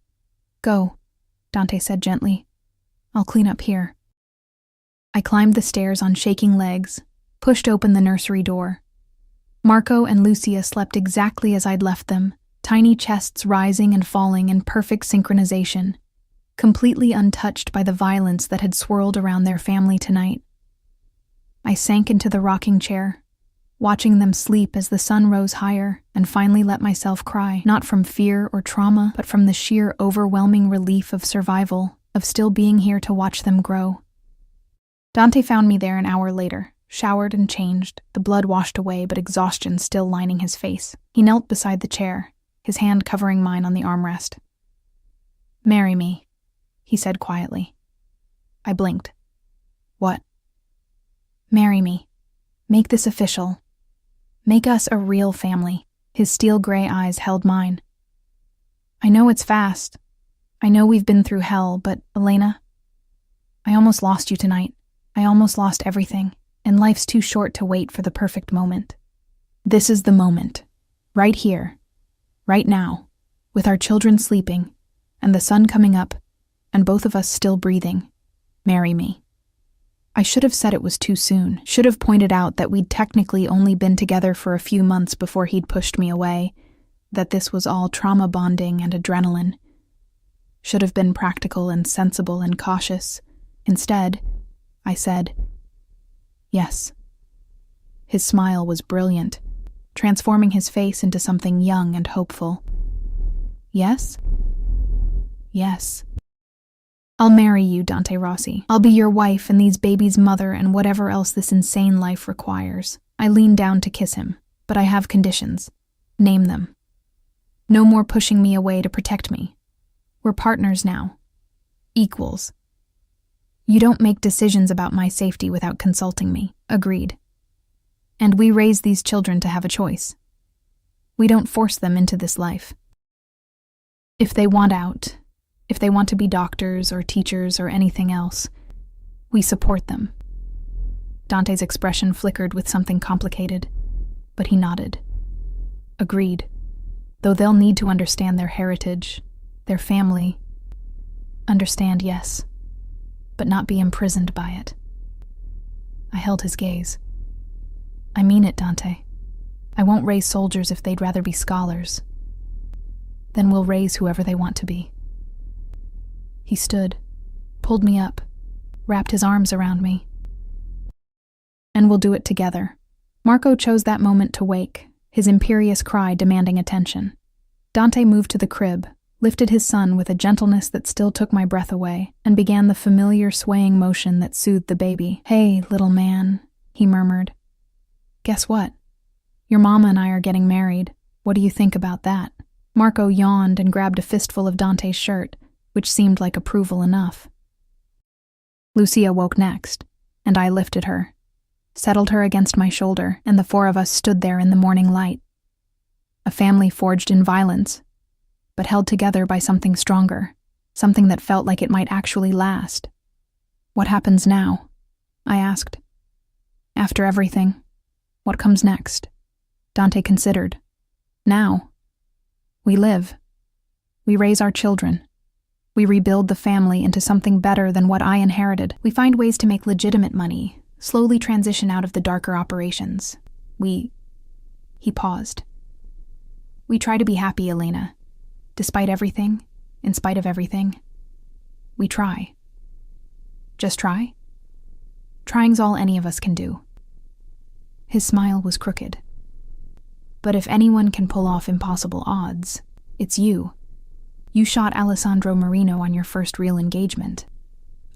Go, Dante said gently. I'll clean up here. I climbed the stairs on shaking legs, pushed open the nursery door. Marco and Lucia slept exactly as I'd left them, tiny chests rising and falling in perfect synchronization, completely untouched by the violence that had swirled around their family tonight. I sank into the rocking chair, watching them sleep as the sun rose higher, and finally let myself cry, not from fear or trauma, but from the sheer overwhelming relief of survival, of still being here to watch them grow. Dante found me there an hour later, showered and changed, the blood washed away but exhaustion still lining his face. He knelt beside the chair, his hand covering mine on the armrest. Marry me, he said quietly. I blinked. What? Marry me. Make this official. Make us a real family. His steel gray eyes held mine. I know it's fast. I know we've been through hell, but, Elena, I almost lost you tonight. I almost lost everything, and life's too short to wait for the perfect moment. This is the moment. Right here. Right now. With our children sleeping, and the sun coming up, and both of us still breathing. Marry me. I should have said it was too soon, should have pointed out that we'd technically only been together for a few months before he'd pushed me away, that this was all trauma bonding and adrenaline. Should have been practical and sensible and cautious. Instead, I said, yes. His smile was brilliant, transforming his face into something young and hopeful. Yes? Yes. I'll marry you, Dante Rossi. I'll be your wife and these babies' mother and whatever else this insane life requires. I leaned down to kiss him, but I have conditions. Name them. No more pushing me away to protect me. We're partners now. Equals. You don't make decisions about my safety without consulting me. Agreed. And we raise these children to have a choice. We don't force them into this life. If they want out, if they want to be doctors or teachers or anything else, we support them. Dante's expression flickered with something complicated, but he nodded. Agreed. Though they'll need to understand their heritage, their family. Understand, yes, but not be imprisoned by it. I held his gaze. I mean it, Dante. I won't raise soldiers if they'd rather be scholars. Then we'll raise whoever they want to be. He stood, pulled me up, wrapped his arms around me. And we'll do it together. Marco chose that moment to wake, his imperious cry demanding attention. Dante moved to the crib, lifted his son with a gentleness that still took my breath away, and began the familiar swaying motion that soothed the baby. Hey, little man, he murmured. Guess what? Your mama and I are getting married. What do you think about that? Marco yawned and grabbed a fistful of Dante's shirt, which seemed like approval enough. Lucia woke next, and I lifted her, settled her against my shoulder, and the four of us stood there in the morning light. A family forged in violence, but held together by something stronger, something that felt like it might actually last. What happens now? I asked. After everything, what comes next? Dante considered. Now. We live. We raise our children. We rebuild the family into something better than what I inherited. We find ways to make legitimate money, slowly transition out of the darker operations. He paused. We try to be happy, Elena. Despite everything, in spite of everything. We try. Just try? Trying's all any of us can do. His smile was crooked. But if anyone can pull off impossible odds, it's you. You shot Alessandro Marino on your first real engagement.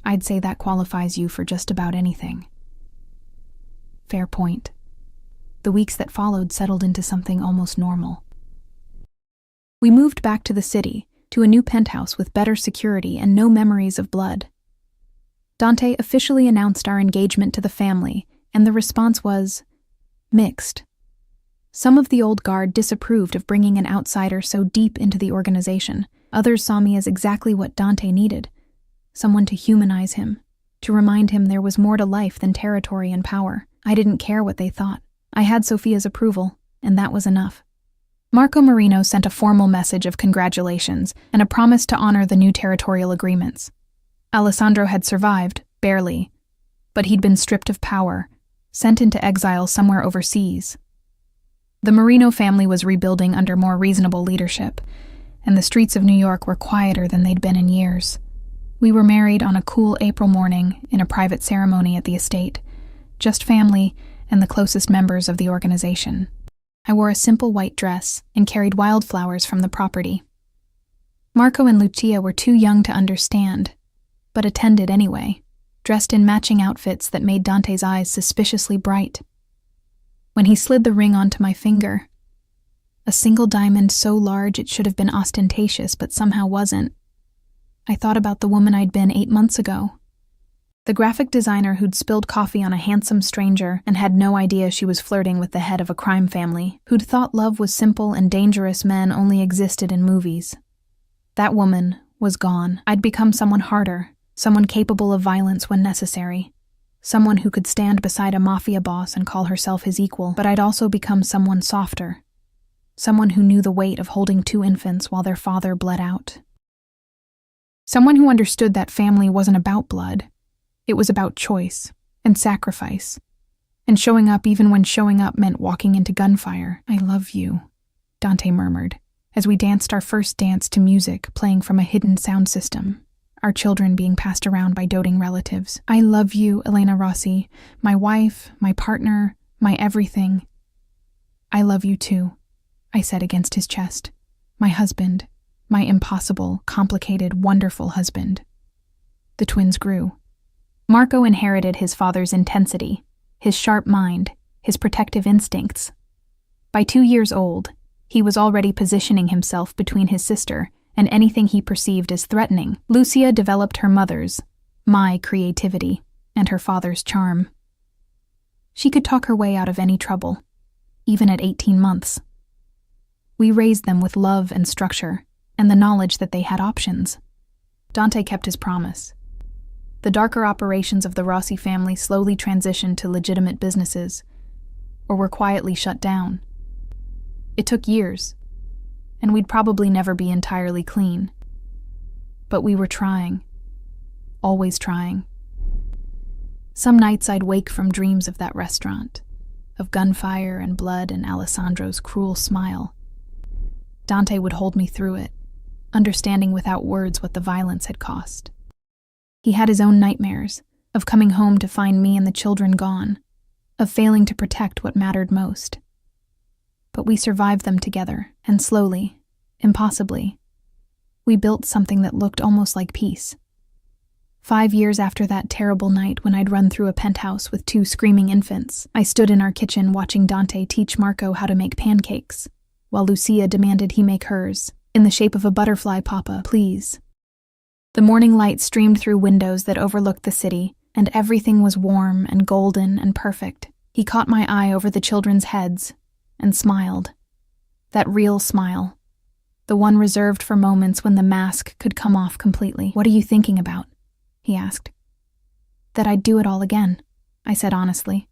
I'd say that qualifies you for just about anything. Fair point. The weeks that followed settled into something almost normal. We moved back to the city, to a new penthouse with better security and no memories of blood. Dante officially announced our engagement to the family, and the response was mixed. Some of the old guard disapproved of bringing an outsider so deep into the organization. Others saw me as exactly what Dante needed, someone to humanize him, to remind him there was more to life than territory and power. I didn't care what they thought. I had Sophia's approval, and that was enough. Marco Marino sent a formal message of congratulations and a promise to honor the new territorial agreements. Alessandro had survived, barely, but he'd been stripped of power, sent into exile somewhere overseas. The Marino family was rebuilding under more reasonable leadership, and the streets of New York were quieter than they'd been in years. We were married on a cool April morning in a private ceremony at the estate, just family and the closest members of the organization. I wore a simple white dress and carried wildflowers from the property. Marco and Lucia were too young to understand, but attended anyway, dressed in matching outfits that made Dante's eyes suspiciously bright. When he slid the ring onto my finger, a single diamond so large it should have been ostentatious but somehow wasn't, I thought about the woman I'd been 8 months ago. The graphic designer who'd spilled coffee on a handsome stranger and had no idea she was flirting with the head of a crime family, who'd thought love was simple and dangerous men only existed in movies. That woman was gone. I'd become someone harder, someone capable of violence when necessary, someone who could stand beside a mafia boss and call herself his equal, but I'd also become someone softer, someone who knew the weight of holding 2 infants while their father bled out. Someone who understood that family wasn't about blood. It was about choice and sacrifice, and showing up even when showing up meant walking into gunfire. I love you, Dante murmured, as we danced our first dance to music playing from a hidden sound system, our children being passed around by doting relatives. I love you, Elena Rossi, my wife, my partner, my everything. I love you too, I said against his chest. My husband, my impossible, complicated, wonderful husband. The twins grew. Marco inherited his father's intensity, his sharp mind, his protective instincts. By 2 years old, he was already positioning himself between his sister and anything he perceived as threatening. Lucia developed her mother's, my creativity, and her father's charm. She could talk her way out of any trouble, even at 18 months. We raised them with love and structure, and the knowledge that they had options. Dante kept his promise. The darker operations of the Rossi family slowly transitioned to legitimate businesses, or were quietly shut down. It took years, and we'd probably never be entirely clean. But we were trying, always trying. Some nights I'd wake from dreams of that restaurant, of gunfire and blood and Alessandro's cruel smile. Dante would hold me through it, understanding without words what the violence had cost. He had his own nightmares, of coming home to find me and the children gone, of failing to protect what mattered most. But we survived them together, and slowly, impossibly, we built something that looked almost like peace. 5 years after that terrible night when I'd run through a penthouse with 2 screaming infants, I stood in our kitchen watching Dante teach Marco how to make pancakes, while Lucia demanded he make hers, in the shape of a butterfly, Papa, please. The morning light streamed through windows that overlooked the city, and everything was warm and golden and perfect. He caught my eye over the children's heads and smiled. That real smile. The one reserved for moments when the mask could come off completely. What are you thinking about? He asked. That I'd do it all again, I said honestly.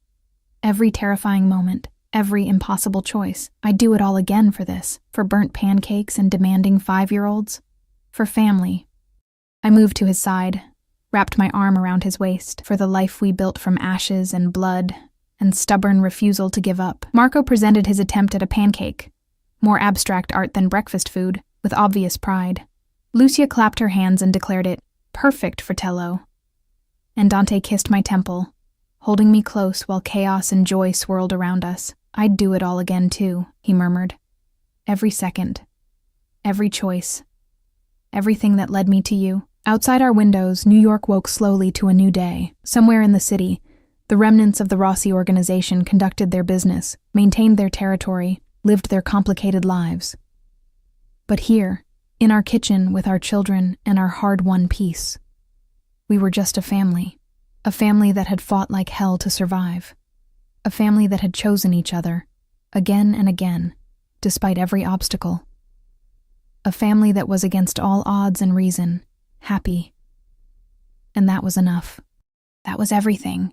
Every terrifying moment, every impossible choice. I'd do it all again for this, for burnt pancakes and demanding 5-year-olds, for family. I moved to his side, wrapped my arm around his waist, for the life we built from ashes and blood and stubborn refusal to give up. Marco presented his attempt at a pancake, more abstract art than breakfast food, with obvious pride. Lucia clapped her hands and declared it perfect, fratello. And Dante kissed my temple, holding me close while chaos and joy swirled around us. I'd do it all again too, he murmured. Every second, every choice, everything that led me to you. Outside our windows, New York woke slowly to a new day. Somewhere in the city, the remnants of the Rossi organization conducted their business, maintained their territory, lived their complicated lives. But here, in our kitchen with our children and our hard-won peace, we were just a family that had fought like hell to survive, a family that had chosen each other, again and again, despite every obstacle. A family that was against all odds and reason, happy. And that was enough. That was everything.